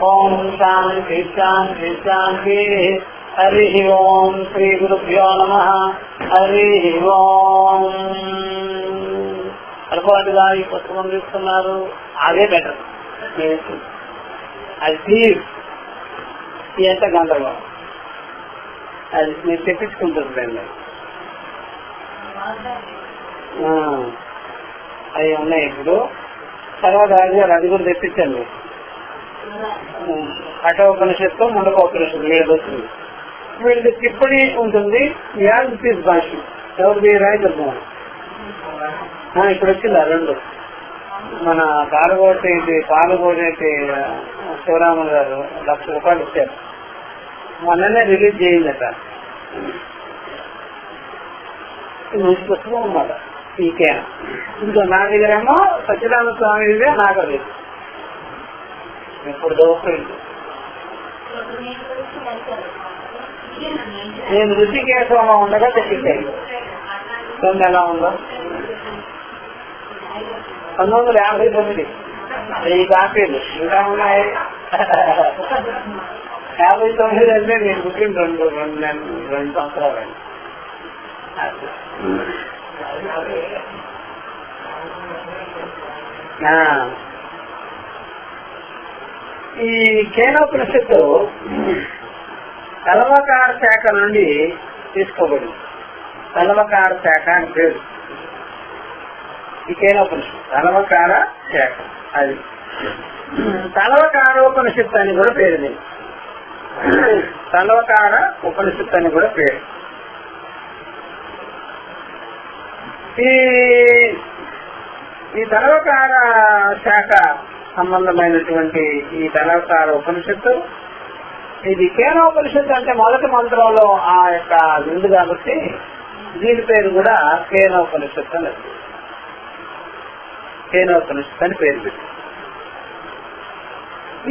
ఓం శాంతి శాంతి శాంతి. హరి ఓం. శ్రీ గురుభ్యో నమః. హరి ఓం. అలవాటుగా ఈ పుస్తకం తీసుకున్నారు, అదే బెటర్. అది ఎంత గందరగోళం, అది మీరు తెప్పించుకుంటుందండి. అవి ఉన్నాయి ఇప్పుడు. తర్వాత అది కూడా తెప్పించండి. కఠోపనిషత్తు, ముండకోపనిషత్తు వీళ్ళది వీళ్ళది టిప్పణి ఉంటుంది. యాజ్ భాష ఎవరిది రాయగలుగుతాం. ఇప్పుడు వచ్చిందా రెండు. మన పాలగోటి శివరామ గారు ₹1,00,000 ఇచ్చారు. మొన్ననే రిలీజ్ చేయిందట. మంచి పుస్తకం అన్నమాట. పీకే ఇంకా నా దగ్గరేమో సత్యనారాయణ స్వామిదే, నాకు అది ఇప్పుడు దోస్తుంది. నేను ఋషికేశంలో ఉండగా తెప్పించాను. ఎలా ఉందో 1959 ఈ కాపీలు ఇంకా ఉన్నాయి. 59 అంటే నేను పుట్టిన రెండు సంవత్సరాలు. ఈ కేనోపనిషత్తు తలవకార శాఖ నుండి తీసుకోబడింది. తలవకార శాఖ అని పేరు ఈ కేనోపనిషత్తు. తలవకార శాఖ అది తలవకారోపనిషత్తు అని కూడా పేరు. తలవకార ఉపనిషత్తు అని కూడా పేరు. ఈ తలవకార శాఖ సంబంధమైనటువంటి ఈ తలవకార ఉపనిషత్తు, ఇది కేనోపనిషత్తు అంటే మొదటి మంత్రంలో ఆ యొక్క ఉంది కాబట్టి దీని పేరు కూడా కేనోపనిషత్తు అని. కేనోపనిషత్తు అని పేరు పెట్టి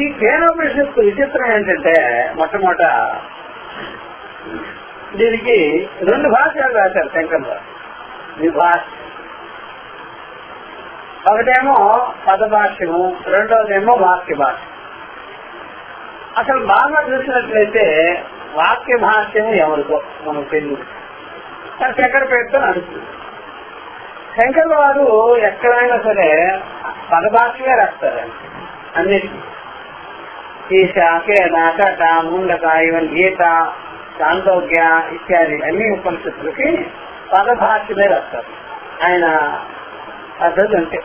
ఈ కేనోపనిషత్తు విచిత్రం ఏంటంటే మొట్టమొదట దీనికి 2 భాషలు రాశారు శంకర్ గారు. విభాష ఒకటేమో పదభాష్యము, రెండోదేమో వాక్య భాష. అసలు బాగా చూసినట్లయితే వాక్య భాష్యము ఎవరికో మనకు తెలియదు, కానీ శంకర పేరుతో నడుస్తుంది. శంకర్ వారు ఎక్కడైనా సరే పదభాష్యమే రాస్తారు అన్నిటికీ. ఈశ, కేన, కట, ముండక, ఈవెన్ గీత, చాందోగ్య ఇత్యాది అన్ని ఉపనిషత్తులకి పదభాష్యమే రాస్తారు. ఆయన పద్ధతి అంటే,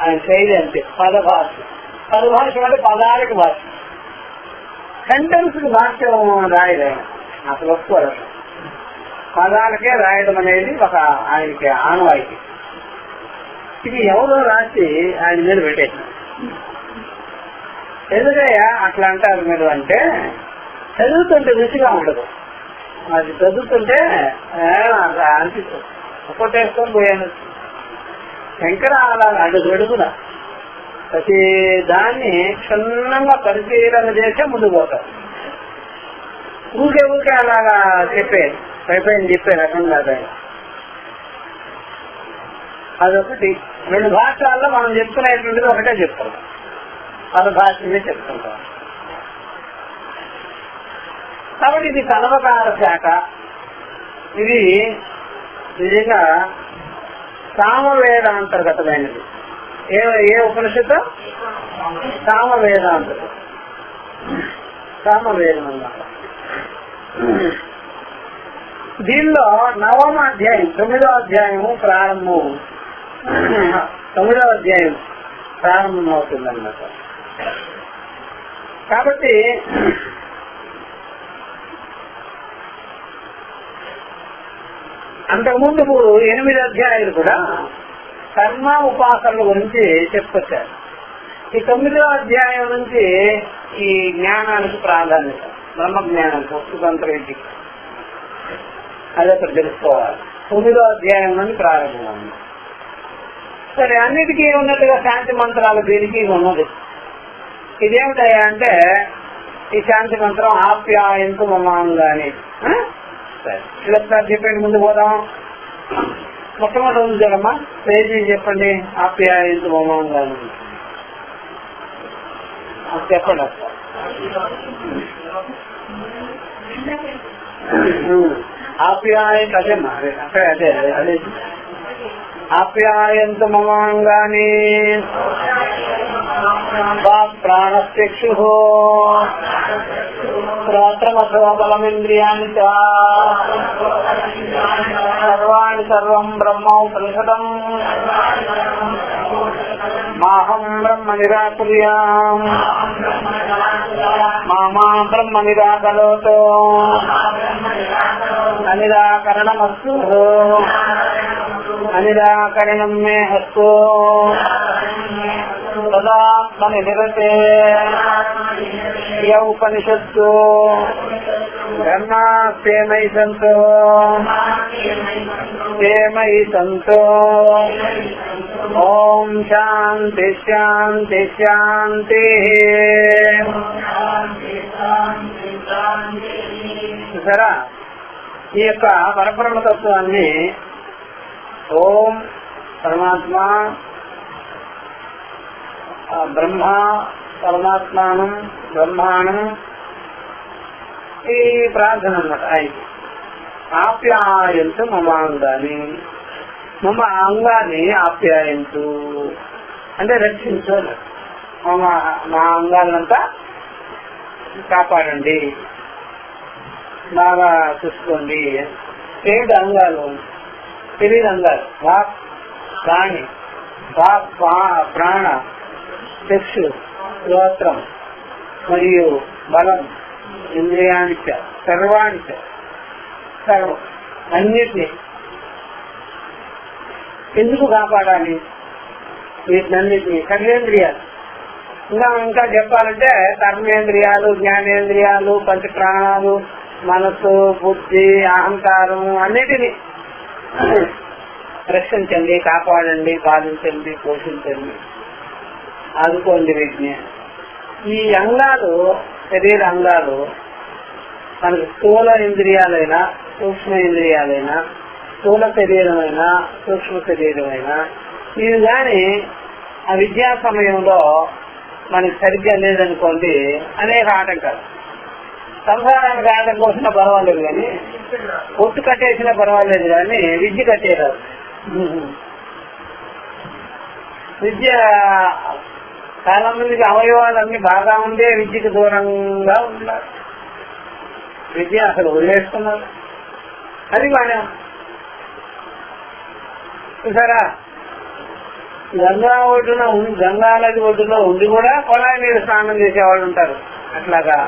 ఆయన శైలి అంటే పదభాష. పదభాష్యం అంటే పదాలకు భాష. సెంటెన్స్ కి భాష్యం రాయడం అసలు ఒప్పుకోరు. పదాలకే రాయడం అనేది ఒక ఆయనకి ఆనవాయితీ. ఇది ఎవరో రాసి ఆయన మీద పెట్టేసి ఎందుకయ్యా అట్లా అంటారు మీరు అంటే, చదువుతుంటే రుచిగా ఉండదు. అది చదువుతుంటే అనిపిస్తుంది. ఒక్కటేసుకొని పోయాను. శంకర అలా అడుగున ప్రతి దాన్ని క్షుణ్ణంగా పరిశీలన చేసే ముందు పోతారు. ఊరికే అలాగా అయిపోయింది చెప్పే రకం కాదు. అదొకటి. 2 భాషల్లో మనం చెప్పుకునేటువంటిది ఒకటే చెప్తాం, పదభాషనే చెప్తుంటాం. కాబట్టి ఇది తలవకార శాఖ. ఇది నిజంగా సామవేదాంతర్గతమైనది. ఏ ఉపనిషత్తు? సామవేదాంతర్గతం. సామవేదం అన్నమాట. దీనిలో 9వ అధ్యాయం 9వ అధ్యాయము ప్రారంభం 9వ అధ్యాయం ప్రారంభం అవుతుందన్నమాట. కాబట్టి అంతకుముందు 8 అధ్యాయులు కూడా కర్మ ఉపాసనల గురించి చెప్పుకొచ్చారు. ఈ 9వ అధ్యాయం నుంచి ఈ జ్ఞానానికి ప్రాధాన్యత, బ్రహ్మ జ్ఞానానికి, వస్తుతంత్ర విద్యకి అది అక్కడ తెలుసుకోవాలి. 9వ అధ్యాయం నుండి ప్రారంభం. సరే, అన్నిటికీ ఉన్నట్టుగా శాంతి మంత్రాలు దీనికి ఉన్నది. ఇదేమిటయ్యా అంటే ఈ శాంతి మంత్రం ఆప్యాయంతో మమాంగాని. సరే, ఇలా చెప్పేది ముందు పోదాం. మొట్టమొదటి ఉంది కదమ్మా, పేజీ చెప్పండి. ఆప్యాయంతు మమాంగాను చెప్పండి అక్క. ఆప్యాయంత అదేమ్మా, అదే అదే ఆప్యాయంతు మమాంగాని ప్రాణస్యక్షు శ్రోత్రమథో బలమింద్రియాణి చ సర్వాణి సర్వం బ్రహ్మోపనిషదం మాహం బ్రహ్మ నిరాకుర్యాం మామా బ్రహ్మ నిరాకరోతు అనిరాకరణమస్తు అనిరాకరణం మే హస్తు తదాత్మని నిరతే ఉపనిషత్తు బ్రహ్మాస్మై సంతో మయి సంతో. ఓం శాంతి శాంతి శాంతి. సరే, ఈ యొక్క పరబ్రహ్మతత్వాన్ని ఓం పరమాత్మ బ్రహ్మ పరమాత్మానం బ్రహ్మానం ఈ ప్రార్థన అన్నమాట. ఆయనకి ఆప్యాయంతు మమాంగాని, మమ అంగాన్ని ఆప్యాయంతు అంటే రక్షించు, మా అంగాలంతా కాపాడండి, బాగా చూసుకోండి. ఏడు అంగాలు, తెలియని అంగాలు వాక్ ప్రాణి, వాక్ ప్రాణ చక్షు శ్రోత్రం మరియు బలం ఇంద్రియానిచ సర్వానిచ సర్వం అన్నిటినీ ఎందుకు కాపాడాలి? వీటినన్నిటినీ కర్మేంద్రియాలు, ఇంకా చెప్పాలంటే కర్మేంద్రియాలు, జ్ఞానేంద్రియాలు, పంచప్రాణాలు, మనస్సు, బుద్ధి, అహంకారం అన్నిటినీ రక్షించండి, కాపాడండి, పాలించండి, పోషించండి, ఆదుకోండి. వీటిని ఈ అంగాలు, శరీర అంగాలు మనకు స్థూల ఇంద్రియాలైనా సూక్ష్మ ఇంద్రియాలైనా, స్థూల శరీరమైనా సూక్ష్మ శరీరమైనా ఇవి కానీ ఆ విద్యా సమయంలో మనకి సరిగ్గా లేదనుకోండి అనేక ఆటంకాలు. సంసారానికి ఆటంకం వచ్చినా పర్వాలేదు కానీ, ఒట్టు కట్టేసినా పర్వాలేదు కానీ విద్య కట్టేరాదు. విద్య చాలా మందికి అవయవాలన్నీ బాగా ఉండే విద్యకు దూరంగా ఉన్నారు. విద్య అసలు వదిలేస్తున్నారు. అది బాగా చూసారా, గంగా ఒడ్డున గంగా నది ఒడ్డున ఉండి కూడా కొళాయి నీరు స్నానం చేసేవాళ్ళు ఉంటారు. అట్లాగా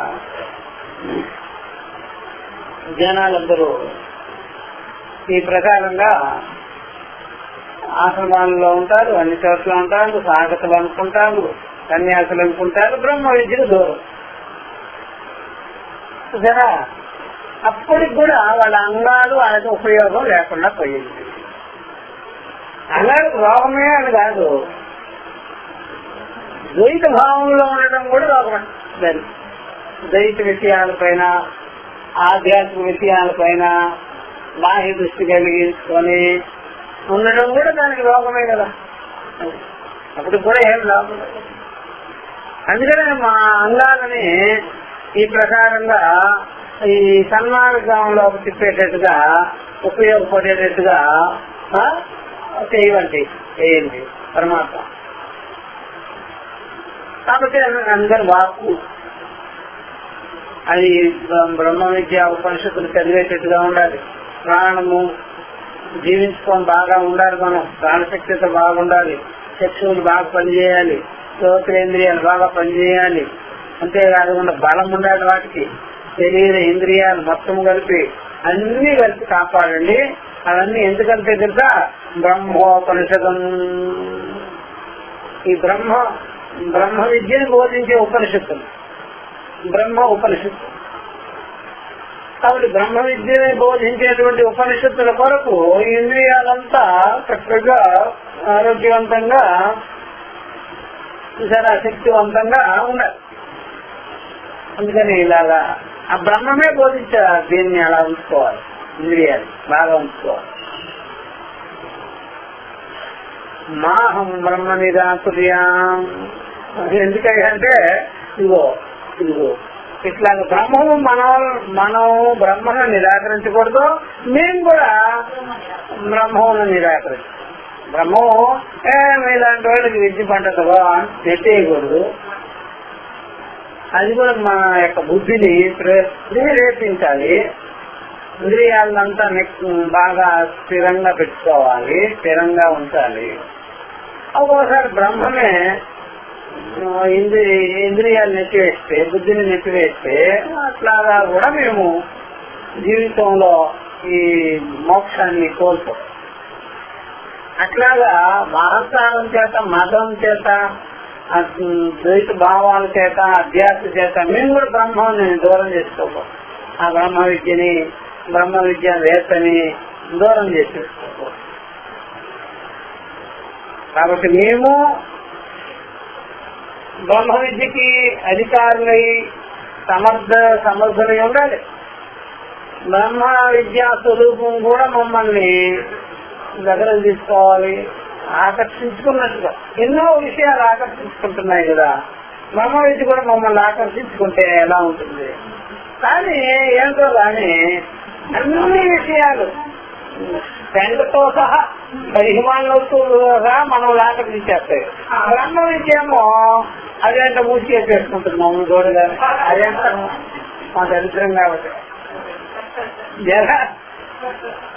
జనాలందరూ ఈ ప్రకారంగా ఆశ్రమాల్లో ఉంటారు, అన్ని చోట్ల ఉంటారు, సాగతులు అనుకుంటారు, సన్యాసులు అనుకుంటారు, బ్రహ్మ విద్యకు దూరం. సరే, అప్పటికి కూడా వాళ్ళ అంగాలు వాళ్ళకి ఉపయోగం లేకుండా పోయింది. అంగాలకు రోగమే అని కాదు, ద్వైత భావంలో ఉండటం కూడా రోగమే. ద్వైత విషయాలపైన, ఆధ్యాత్మిక విషయాలపైన బాహ్య దృష్టి కలిగించుకొని ఉండడం కూడా దానికి రోగమే కదా. అప్పుడు కూడా ఏం లాభం. అందుకనే మా అంగాలని ఈ ప్రకారంగా ఈ సన్మార్గంలో తిప్పేటట్టుగా, ఉపయోగపడేటట్టుగా చేయండి పరమాత్మ. కాబట్టి అందరు వాక్కు అది బ్రహ్మ విద్య ఉపనిషత్తులు చదివేటట్టుగా ఉండాలి. ప్రాణము జీవించుకొని బాగా ఉండాలి. మనం ప్రాణశక్తితో బాగుండాలి. చక్షువులు బాగా పనిచేయాలి, శ్రోత్రేంద్రియాలు బాగా పనిచేయాలి. అంతేకాకుండా బలం ఉండాలి వాటికి. శరీర ఇంద్రియాలు మొత్తం కలిపి అన్ని కలిపి కాపాడండి. అవన్నీ ఎందుకంటే తెలుసా, బ్రహ్మోపనిషదం. ఈ బ్రహ్మ విద్యను బోధించే ఉపనిషత్తులు బ్రహ్మ ఉపనిషత్తు. కాబట్టి బ్రహ్మ విద్యని బోధించేటువంటి ఉపనిషత్తుల కొరకు ఇంద్రియాలంతా చక్కగా ఆరోగ్యవంతంగా, చాలా శక్తివంతంగా ఉండాలి. అందుకని ఇలాగా ఆ బ్రహ్మమే బోధించారు. దీన్ని అలా ఉంచుకోవాలి, ఇంద్రియాలు బాగా ఉంచుకోవాలి. మాహం బ్రహ్మ నిరాకుర్యాం. ఎందుకంటే ఇదిగో ఇట్లా బ్రహ్మము మనం బ్రహ్మను నిరాకరించకూడదు, మేము కూడా బ్రహ్మను నిరాకరించు. బ్రహ్మము ఇలాంటి వాళ్ళకి విద్య పంటదో అని పెట్టేయకూడదు. అది కూడా మన యొక్క బుద్ధిని ప్రేరేపించాలి. ఇంద్రియాలంతా బాగా స్థిరంగా పెట్టుకోవాలి, స్థిరంగా ఉంచాలి. ఒక్కోసారి బ్రహ్మమే ఇంద్రియాలు నెట్టివేస్తే, బుద్ధిని నెట్టివేస్తే అట్లాగా కూడా మేము జీవితంలో ఈ మోక్షాన్ని కోల్పోతాం. అట్లాగా మహత్సారం చేత, మతం చేత, ద్వైత భావాల చేత, అధ్యాస చేత మేము కూడా బ్రహ్మాన్ని దూరం చేసుకోకూడదు. ఆ బ్రహ్మ విద్య వేత్తని దూరం చేసేసుకోకూడదు. కాబట్టి మేము బ్రహ్మ విద్యకి అధికారులై సమర్థులై ఉండాలి. బ్రహ్మ విద్యా స్వరూపం కూడా మమ్మల్ని దగ్గరకు తీసుకోవాలి, ఆకర్షించుకున్నట్టుగా. ఎన్నో విషయాలు ఆకర్షించుకుంటున్నాయి కదా, బ్రహ్మ విద్య కూడా మమ్మల్ని ఆకర్షించుకుంటే ఎలా ఉంటుంది? కానీ ఏంటో కానీ అన్ని విషయాలు పెంటతో సహా, పరిమాణంతో సహా మనం ఆకర్షించేస్తాయి. బ్రహ్మ విద్యేమో అదేంట మూసికేసుకుంటుంది మమ్మల్ని చూడగా. అదేంట మా దరిద్రం కాబట్టి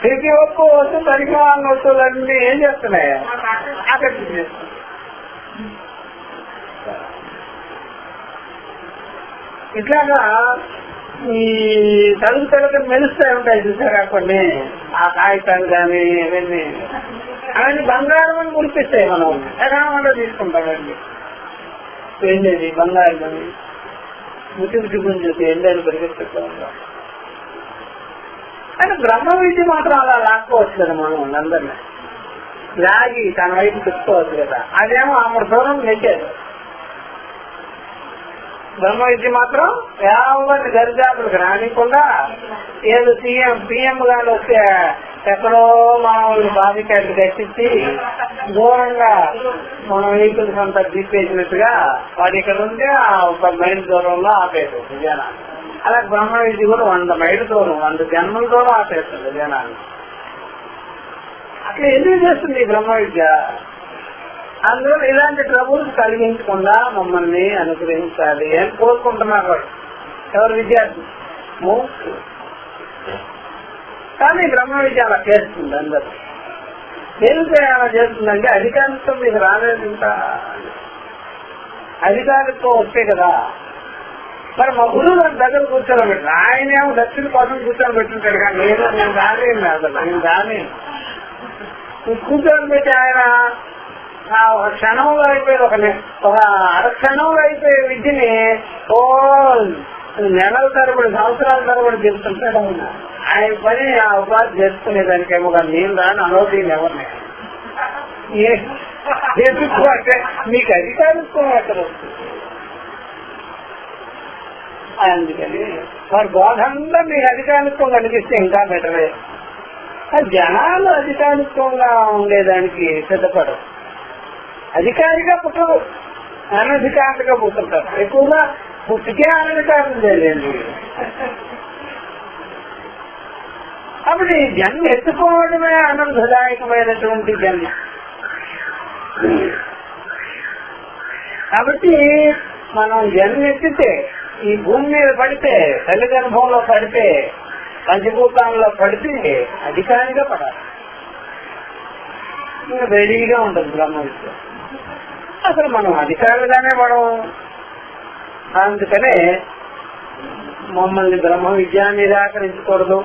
ప్రతి ఒక్క వస్తువు, పరిమాణ వస్తువులన్నీ ఏం చేస్తున్నాయి? ఆకర్షించేస్తున్నాయి. ఇట్లాగా ఈ తలుపు తరగతి మెలుస్తూ ఉంటాయి చూసారా కొన్ని, ఆ కాగితాలు కానీ అవన్నీ బంగారం అని గుర్తిస్తాయి. మనం ఎకామంలో తీసుకుంటామండి. ఏంటది బంగారం అని ముట్టి గుంజుకి ఎండని పరిగెత్తుతూ ఉంటాం. కానీ బ్రహ్మ విద్య మాత్రం అలా లాక్కోవచ్చు కదా, మనం అందరినీ లాగి తన వైపు తిప్పుకోవచ్చు కదా. అదేమో ఆమె దూరం నెట్టారు. బ్రహ్మ విద్య మాత్రం ఎవరిని దరిదాపులకు రానికుండా, ఏదో పిఎం గారు వస్తే ఎక్కడో మనం బాధికాయలు కట్టించి దూరంగా మనం వెహికల్స్ అంతా తీసేసినట్టుగా వాడు ఇక్కడ ఉంటే 10 మైళ్ళ దూరంలో ఆపేస్తుంది జనాన్ని. అలా బ్రహ్మ విద్య కూడా 100 మైళ్ళ దూరం, 100 జన్మల దూరం ఆపేస్తుంది జనాన్ని. అట్లా ఎందుకు చేస్తుంది ఈ బ్రహ్మ విద్య? అందులో ఇలాంటి ట్రబుల్స్ కలిగించకుండా మమ్మల్ని అనుగ్రహించాలి అని కోరుకుంటున్నారు ఎవరు? విద్యార్థి. కానీ బ్రహ్మ విద్య అలా చేస్తుంది అందరూ. ఎందుకు అలా చేస్తుందంటే అధికారిత్వం మీకు రాలేదు. ఇంకా అధికారిత్వం వస్తే కదా. మరి మా గురువు గారి దగ్గర కూర్చొని పెట్టిన ఆయనేమో దక్షిణ కోసం కూర్చొని పెట్టుంటాడు. కానీ నేను రాలేను, అసలు నేను రాలేను. కూర్చొని పెట్టి ఆయన ఒక క్షణంలో అయిపోయి ఒక అరక్షణంలో అయిపోయే విద్యని నెలల తరబడి, సంవత్సరాల తరబడి చెప్తుంటాడు. ఆయన పని ఆ ఉపాధి చేసుకునేదానికేమో కానీ నేను రాని అనవసరం ఎవరిని. ఎందుకు అంటే మీకు అధికారిత్వం ఎక్కడ వస్తుంది? అందుకని వారి బోధంలో మీకు అధికారిత్వం కలిగిస్తే ఇంకా బెటరే. జనాలు అధికారిత్వంగా ఉండేదానికి సిద్ధపడరు. అధికారిగా పుట్టరు, అనధికారిగా పుట్టుంటారు. ఎక్కువగా పుట్టికే అనధికారం చేయలేదు. కాబట్టి జన్మ ఎత్తుకోవడమే ఆనందదాయకమైనటువంటి జన్మ. కాబట్టి మనం జన్మ ఎత్తితే, ఈ భూమి మీద పడితే, తల్లి గర్భంలో పడితే, పంచభూతాల్లో పడితే అధికారిగా పడాలి. ఇంకా రెడీగా ఉంటుంది బ్రహ్మ విద్య. అసలు మనం అధికారులుగానే పడం. అందుకనే మమ్మల్ని బ్రహ్మ విద్య నిరాకరించకూడదు.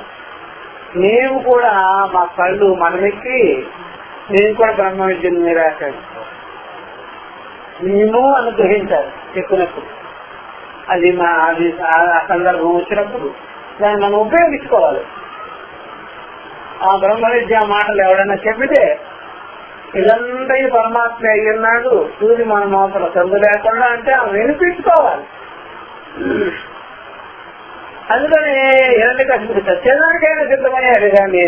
మేము కూడా మా కళ్ళు మనమెక్కి మేము కూడా బ్రహ్మ విద్యను నిరాకరించుకోవాలి. మేము అనుగ్రహించాలి చెప్పినప్పుడు. అది ఆ సందర్భం వచ్చినప్పుడు దాన్ని మనం ఉపయోగించుకోవాలి. ఆ బ్రహ్మ విద్య మాటలు ఎవడైనా చెప్పితే ఇదంతా ఈ పరమాత్మ అయ్యున్నాడు, సూర్య మన మాత్రం చదువు లేకుండా అంటే వినిపించుకోవాలి. అందుకని హిరణ్యకశిపుడు సత్యనారాయణ సిద్ధమయ్యాడు. కానీ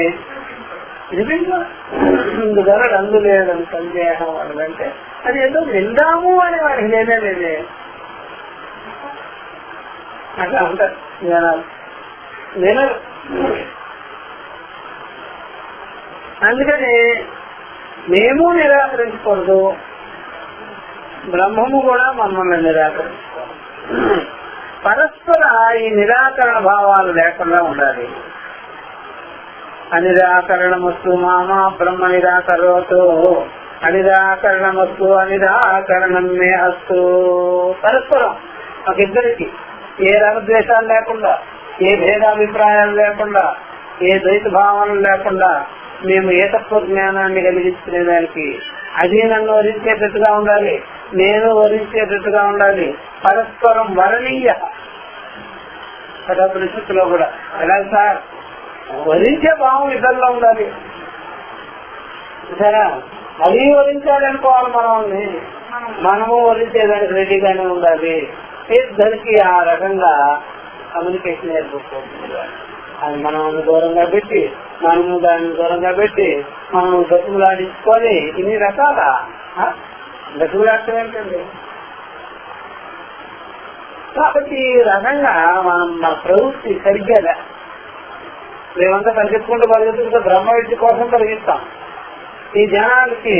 ఇందుగలడు అందులేదని సందేహం వాళ్ళంటే అది ఏదో విందాము అని వాడికి లేనే లేదే. అట్లా ఉంటారు జనాలు, వినరు. అందుకని మేము నిరాకరించకూడదు, బ్రహ్మము కూడా మమ్మల్ని నిరాకరించుకోవాలి. పరస్పర ఈ నిరాకరణ భావాలు లేకుండా ఉండాలి. అనిరాకరణమస్తు మామ బ్రహ్మ నిరాకరోతు, అనిరాకరణమస్తు అనిరాకరణం మే అస్తు. పరస్పరం మాకిద్దరికి ఏ రాగద్వేషాలు లేకుండా, ఏ భేదాభిప్రాయాలు లేకుండా, ఏ ద్వైత భావనలు లేకుండా మేము ఏ తత్వ జ్ఞానాన్ని కలిగించుకునే దానికి అది నన్ను వరించేటట్టుగా ఉండాలి, నేను వరించేటట్టుగా ఉండాలి. పరస్పరం వరణీయ పరిస్థితిలో కూడా ఎలా సార్ వరించే భావం ఇద్దరిలో ఉండాలి. సరే అది వరించాలనుకోవాలి, మనము వరించేదానికి రెడీగానే ఉండాలి. ఇద్దరికి ఆ రకంగా కమ్యూనికేషన్ ఏర్పడుతుంది. అది మనం దూరంగా పెట్టి, మనము దాన్ని దూరంగా పెట్టి, మనం బతుకులాడించుకొని ఇన్ని రకాల బతుకులాడటం ఏంటండి. కాబట్టి ఈ రకంగా మనం మన ప్రవృత్తి సరిగ్గా మేమంతా పరిగెత్తుకుంటూ బ్రహ్మ విద్య కోసం పరిగెత్తాం. ఈ జనాలకి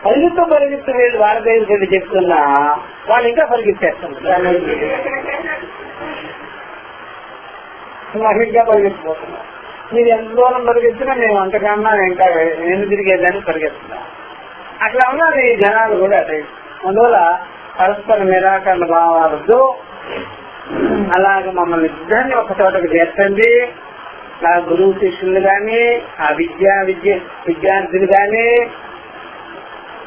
పరిగెత్తు వీళ్ళు భారతదేశం వెళ్ళి చెప్తున్నా వాళ్ళు ఇంకా పరిగెత్తేస్తున్నారు, ఇంకా పరిగెత్తిపోతున్నారు. మీరు ఎంత దూరం పరిగెత్తినా మేము అంతకన్నా ఇంకా నేను తిరిగేదాన్ని పరిగెత్తున్నా. అట్లా ఉన్నారు ఈ జనాలు కూడా. అందువల్ల పరస్పర నిరాకరణ భావాలతో అలాగే మమ్మల్ని ఇద్దరిని ఒక చోటకు చేర్చండి. ఆ గురువు శిష్యులు గాని, ఆ విద్యార్థులు గాని,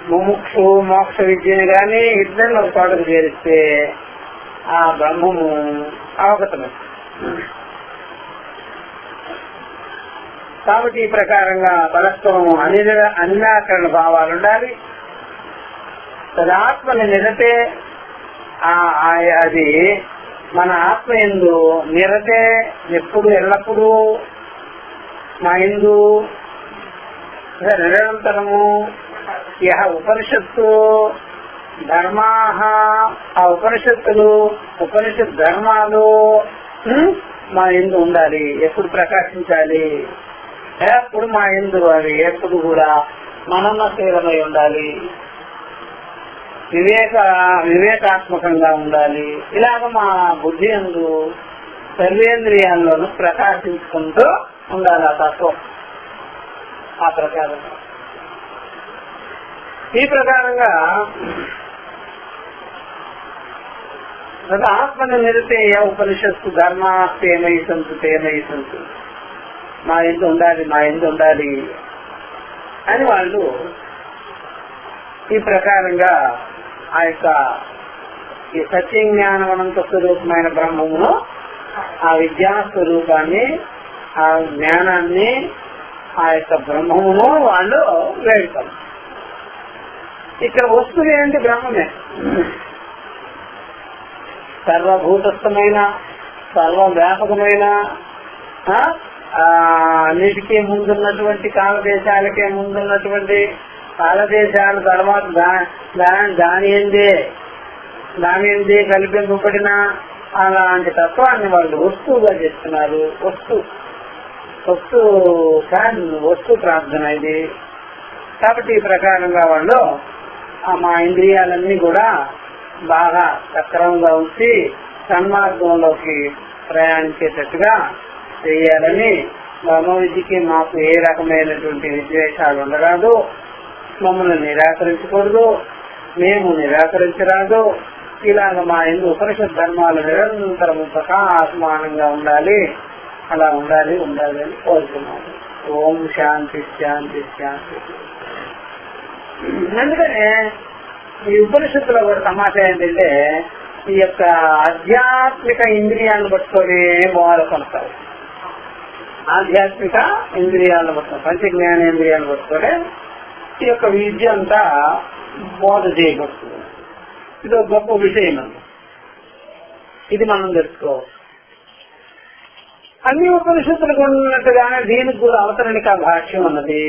ముముక్షు మోక్ష విద్యను గాని ఇద్దరిని ఒక చోటకు చేరిస్తే ఆ బ్రహ్మము అవగతమే. కాబట్టి ఈ ప్రకారంగా పరస్పరం అనిరాకరణ భావాలు ఉండాలి. తదాత్మని నిరతే అది మన ఆత్మ యందు నిరతే ఎప్పుడు ఎల్లప్పుడూ మా యందు నిరంతరము యహ ఉపనిషత్తు ధర్మాహ, ఆ ఉపనిషత్తులు ఉపనిషత్ ధర్మాలు మా యందు ఉండాలి, ఎప్పుడు ప్రకాశించాలి, ఎప్పుడు మా యందు అవి ఎప్పుడు కూడా మననశీలమై ఉండాలి, వివేకాత్మకంగా ఉండాలి. ఇలాగ మా బుద్ధి యందు సర్వేంద్రియాల్లోనూ ప్రకాశించుకుంటూ ఉండాలి ఆ తత్వం. ఆ ప్రకారంగా ఈ ప్రకారంగా ఆత్మని నిరితే ఉపనిషత్తు ధర్మాస్తేమై సంతు మా ఎందు ఉండాలి అని వాళ్ళు ఈ ప్రకారంగా ఆ యొక్క ఈ సత్యజ్ఞానవనంత స్వరూపమైన బ్రహ్మమును, ఆ విద్యా స్వరూపాన్ని, ఆ జ్ఞానాన్ని, ఆ యొక్క బ్రహ్మమును వాళ్ళు వేడుతారు. ఇక్కడ వస్తువు ఏంటి? బ్రహ్మమే. సర్వభూతస్థమైన, సర్వవ్యాపకమైన, అన్నిటికీ ముందున్నటువంటి, కాలదేశాలకే ముందున్నటువంటి, కాలదేశాల తర్వాత దాని ఎందే కల్పింపబడిన అలాంటి తత్వాన్ని వాళ్ళు వస్తువుగా చేస్తున్నారు. వస్తు ప్రార్థన ఇది. కాబట్టి ఈ ప్రకారంగా వాళ్ళు మా ఇంద్రియాలన్నీ కూడా బాగా సక్రమంగా ఉంచి సన్మార్గంలోకి ప్రయాణించేటట్టుగా చేయాలని, బ్రహ్మ విద్యకి మాకు ఏ రకమైనటువంటి విద్వేషాలు ఉండరాదు, మమ్మల్ని నిరాకరించకూడదు, మేము నిరాకరించరాదు. ఇలాగ మా యందు ఉపనిషత్ ధర్మాలు నిరంతరం ప్రకాశమానంగా ఉండాలి. అలా ఉండాలి అని కోరుతున్నాను. ఓం శాంతి శాంతి శాంతి. అందుకనే ఈ ఉపనిషత్తులో కూడా సమాచారం ఏంటంటే ఈ యొక్క ఆధ్యాత్మిక ఇంద్రియాలను పట్టుకొని బోధ కొనసాగు. ఆధ్యాత్మిక ఇంద్రియాలను పట్టుకొని, పంచ జ్ఞానేంద్రియాలను పట్టుకొని ఈ యొక్క విద్య అంతా బోధ చేయబడుతుంది. ఇది ఒక గొప్ప విషయం అండి. ఇది మనం తెలుసుకోవాలి. అన్ని ఉపనిషత్తులకు ఉన్నట్టుగానే దీనికి కూడా అవతరణిక భాష్యం ఉన్నది,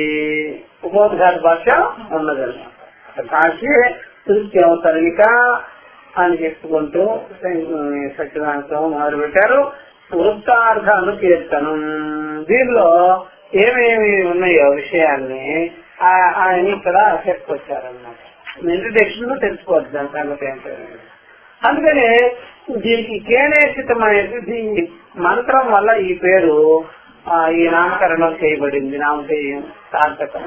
ఉపోద్ఘాత భాష్యం ఉన్నది. భాష్యే తృప్తి అవతరణిక అని చెప్పుకుంటూ సత్యనారాయణ మొదలు పెట్టారు. వృత్తార్థ అనుకీర్తనం, దీనిలో ఏమేమి ఉన్నాయో విషయాన్ని ఆయన ఇక్కడ చెప్పుకొచ్చారన్నమాట. ఇంట్రడక్షన్ లో తెలుసుకోవచ్చు దాని సంగతి ఏంటో. అందుకని దీనికి కేనేషితం అనేది దీని మంత్రం వల్ల ఈ పేరు ఈ నామకరణం చేయబడింది. నామధేయం సార్థకం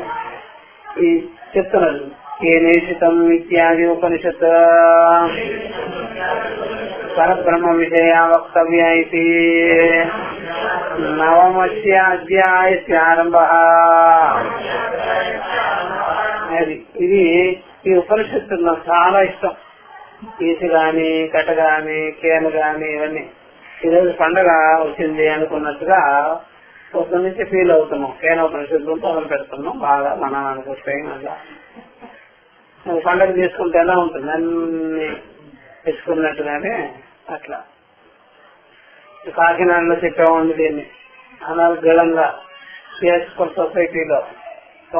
ఈ చెప్తున్నారు. కేనేషితం ఇత్యాది ఉపనిషత్ పరబ్రహ్మ విషయ వక్తవ్య ఇది నవమస్య అధ్యాయస్య ఆరంభః. ఇది ఈ ఉపనిషత్తు నాకు చాలా ఇష్టం. ఈసి గాని కట గాని కేన గాని ఇవన్నీ ఈరోజు పండగ వచ్చింది అనుకున్నట్టుగా ఒక నుంచి ఫీల్ అవుతున్నాం. కేన ఉపనిషత్తు మొదలు పెడుతున్నాం బాగా మన అనుకుంటాయి. అలా పండగ తీసుకుంటే ఎలా ఉంటుంది, అన్ని తెచ్చుకున్నట్టుగానే అట్లా. కాకినాడలో చెప్పామండి దీన్ని అనాగళంగా సిఎస్ఎల్ సొసైటీలో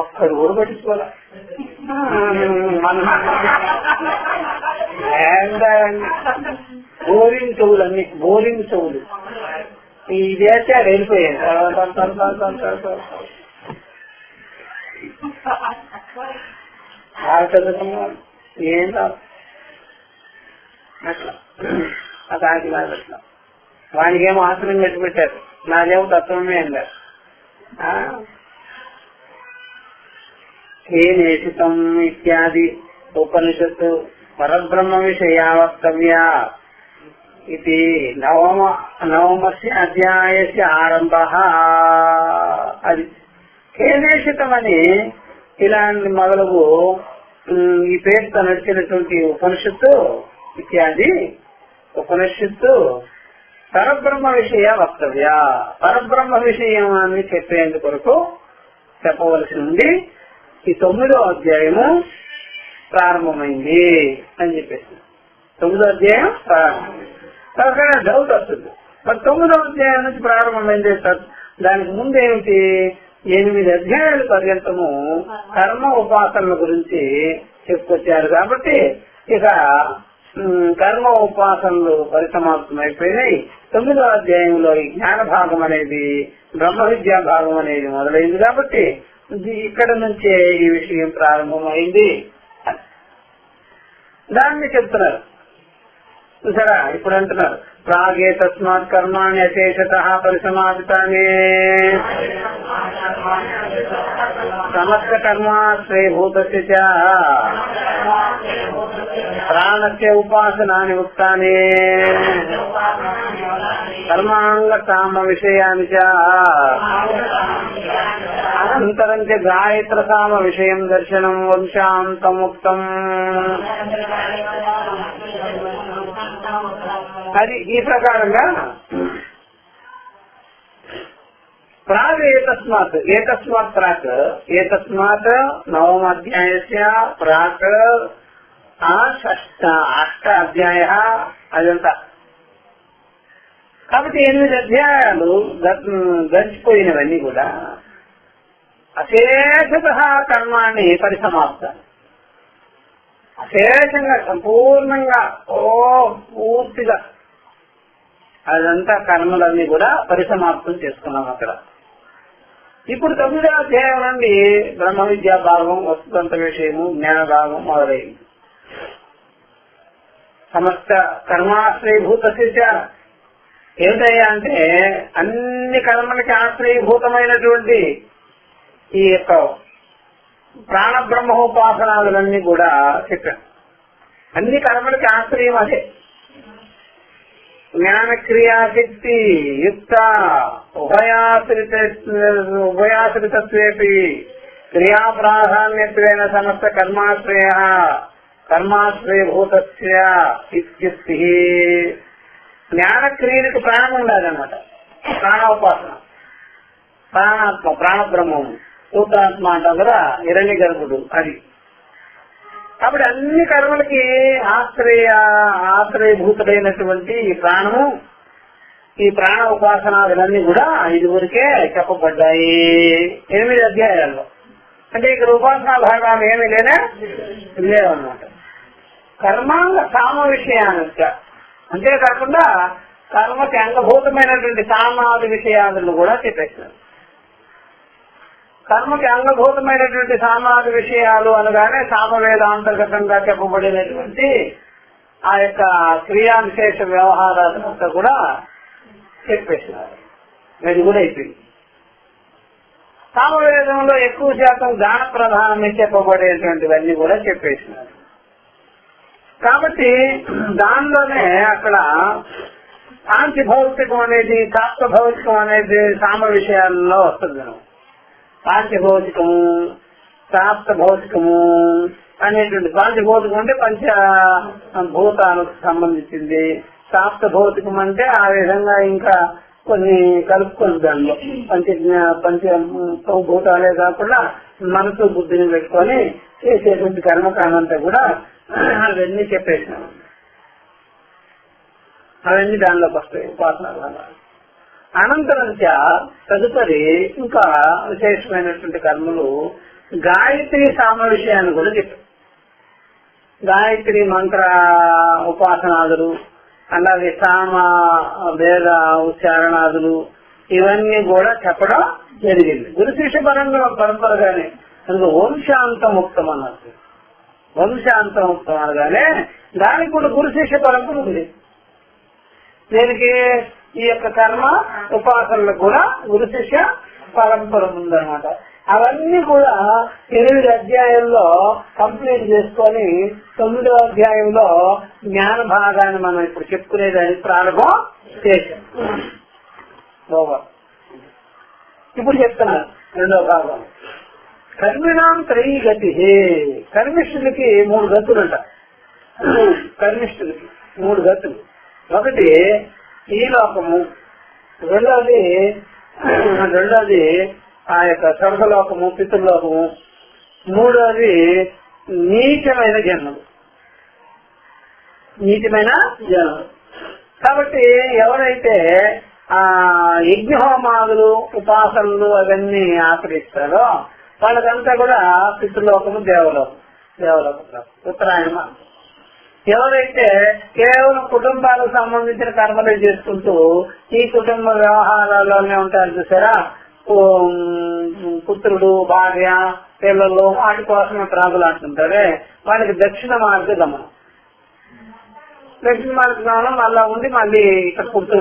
ఒక్కడు కూడా పట్టించుకోలే. బోరింగ్ చెవులు, అన్ని బోరింగ్ చెవులు. ఇది అయితే అది వెళ్ళిపోయాను. ఏం రాదు అట్లా. ఆ కాకినాడ అట్లా వానికేమో ఆశ్రమం పెట్టి పెట్టారు, నాదేమో తత్వమే అన్నారు. కేనేషితం ఇత్యాది ఉపనిషత్తు పరబ్రహ్మ విషయ వక్తవ్య ఇది నవమస్య అధ్యాయస్య ఆరంభః. అది కేనేషితం అని ఇలాంటి మొదలగు ఈ పేరుతో నడిచినటువంటి ఉపనిషత్తు ఇత్యాది ఉపనిషత్తు పరబ్రహ్మ విషయ వక్తవ్య, పరబ్రహ్మ విషయాన్ని చెప్పేందుకు చెప్పవలసి ఉంది. ఈ 9వ అధ్యాయము ప్రారంభమైంది అని చెప్పేసి 9వ అధ్యాయం ప్రారంభమైంది. తర్వాత డౌట్ వస్తుంది, మరి 9వ అధ్యాయం నుంచి ప్రారంభమైంది, దానికి ముందు ఏమిటి? 8 అధ్యాయాల పర్యంతము కర్మ ఉపాసనల గురించి చెప్పుకొచ్చారు. కాబట్టి ఇక కర్మ ఉపాసనలు పరిసమాప్తం అయిపోయినాయి. 9వ అధ్యాయంలో ఈ జ్ఞాన భాగం అనేది, బ్రహ్మ విద్యా భాగం అనేది మొదలైంది. కాబట్టి ఇక్కడ నుంచే ఈ విషయం ప్రారంభమైంది. దాన్ని చెప్తున్నారు చూసారా. ఇప్పుడు అంటున్నారు ప్రాగే తస్మాత్ కర్మాణి అశేషతః పరిసమాపితాని సమస్త కర్మాశ్రయభూతస్య చ ప్రాణస్య ఉపాసనాని ఉక్తాని కర్మాంగ కామ విషయాని చ అనంతరం చ గాయత్ర కామ విషయం దర్శనం వంశాంతముక్తం. అది ఈ ప్రకారంగా ప్రాగ్ ఏతస్మాత్ ప్రాక్ ఏతస్మాత్ నవమాధ్యాయస్య ప్రాక్ అష్ట అధ్యాయ అదంతా. కాబట్టి 8 అధ్యాయాలు గడిచిపోయినవన్నీ కూడా అశేషత కర్మాన్ని పరిసమాప్తాలు. అశేషంగా సంపూర్ణంగా పూర్తిగా అదంతా కర్మలన్నీ కూడా పరిసమాప్తం చేసుకున్నాం అక్కడ. ఇప్పుడు 9వ అధ్యాయం నుండి బ్రహ్మ విద్యా భాగం, వస్తుతంత్ర విషయము, జ్ఞాన భాగం మొదలైంది. సమస్త కర్మాశ్రయభూతస్య ఏమిటయ్యా అంటే అన్ని కర్మలకి ఆశ్రయభూతమైనటువంటి ఈ యొక్క ప్రాణ బ్రహ్మోపాసనాలన్నీ కూడా చెప్పాను. అన్ని కర్మలకి ఆశ్రయం అదే. జ్ఞాన క్రియాశక్తి యుక్త ఉభయాశ్రితత్వేపి క్రియా ప్రాధాన్యత్వేన సమస్త కర్మాశ్రయ కర్మాశ్రయభూతస్య ఇత్యుక్తి. జ్ఞాన క్రియలకు ప్రాణం ఉండాలన్నమాట. ప్రాణోపాసన, ప్రాణాత్మ, ప్రాణబ్రహ్మము, సూత్రాత్మ అంటారు కదా, హిరణ్య గర్భుడు అది. కాబట్టి అన్ని కర్మలకి ఆశ్రయభూతుడైనటువంటి ఈ ప్రాణము ఈ ప్రాణ ఉపాసనాదులన్నీ కూడా ఇదివరకే చెప్పబడ్డాయి 8 అధ్యాయాల్లో. అంటే ఇక్కడ ఉపాసనా భాగాలు ఏమీ లేవన్నమాట. కర్మాంగ సామ విషయాన్ని అంతేకాకుండా కర్మకి అంగభూతమైనటువంటి సామాది విషయాలను కూడా చెప్పేస్తున్నారు. కర్మకి అంగభూతమైనటువంటి సామాది విషయాలు అనగానే సామవేదాంతర్గతంగా చెప్పబడినటువంటి ఆ యొక్క క్రియా విశేష వ్యవహారాలంతా కూడా చెప్పేసినారు. అది కూడా అయిపోయింది. సామవేదంలో ఎక్కువ శాతం గాన ప్రధానమే చెప్పబడేటువంటివన్నీ కూడా చెప్పేసినారు. కాబట్టి దానిలోనే అక్కడ శాంతి భౌతికం అనేది శాస్త్ర భౌతికం అనేది సామ విషయాల్లో వస్తుంది. శాంతి భౌతికము శాస్త్ర భౌతికము అనేటువంటి శాంతి భౌతికం అంటే పంచభూతాలకు సంబంధించింది. శాస్త్ర భౌతికం అంటే ఆ విధంగా ఇంకా కొన్ని కలుపుకొని దానిలో పంచభూతాలే కాకుండా మనసు బుద్ధిని పెట్టుకొని చేసేటువంటి కర్మకాండంతా కూడా అవన్నీ చెప్పేసినాం. అవన్నీ దానిలోకి వస్తాయి ఉపాసన. అనంతరం తదుపరి ఇంకా విశేషమైనటువంటి కర్మలు గాయత్రి సామ విషయాన్ని కూడా చెప్పారు. గాయత్రి మంత్ర ఉపాసనాదులు, అలాగే సామ వేద ఉచ్చారణాదులు ఇవన్నీ కూడా చెప్పడం జరిగింది. గురు శిష్య పరంపరగానే అందులో వంశాంతముక్తం అన్నట్టు. వంశాంతముక్తం అనగానే దానికి కూడా గురు శిష్య పరంపర ఉంది. దీనికి ఈ యొక్క కర్మ ఉపాసనలకు కూడా గురు శిష్య పరంపర ఉందన్నమాట. అవన్నీ కూడా 8 అధ్యాయంలో కంప్లీట్ చేసుకొని 9వ అధ్యాయంలో జ్ఞాన భాగాన్ని మనం ఇప్పుడు చెప్పుకునేదానికి ప్రారంభం చేశాం. ఇప్పుడు చెప్తున్నారు 2వ భాగం. కర్మిణాం త్రయీ గతి. కర్మిష్ఠులకి 3 గతులుంట. కర్మిష్ఠులకి 3 గతులు. ఒకటి ఈ లోకము, రెండోది ఆ యొక్క స్వర్గలోకము పితృలోకము, మూడోది నీచమైన జన్మలు. నీచమైన జన్మలు కాబట్టి ఎవరైతే ఆ యజ్ఞహోమాదులు ఉపాసనలు అవన్నీ ఆచరిస్తారో వాళ్ళకంతా కూడా పితృలోకము దేవలోకం ఉత్తరాయణ. ఎవరైతే కేవలం కుటుంబాలకు సంబంధించిన కర్మలు చేసుకుంటూ ఈ కుటుంబ వ్యవహారాల్లోనే ఉంటారు చూసారా, పుత్రుడు భార్య పిల్లలు వాటి కోసమే ప్రాగులాడుతుంటారే వాళ్ళకి దక్షిణ మార్గ గమనం. దక్షిణ మార్గ గమనం అలా ఉండి మళ్ళీ ఇక్కడ పుడుతూ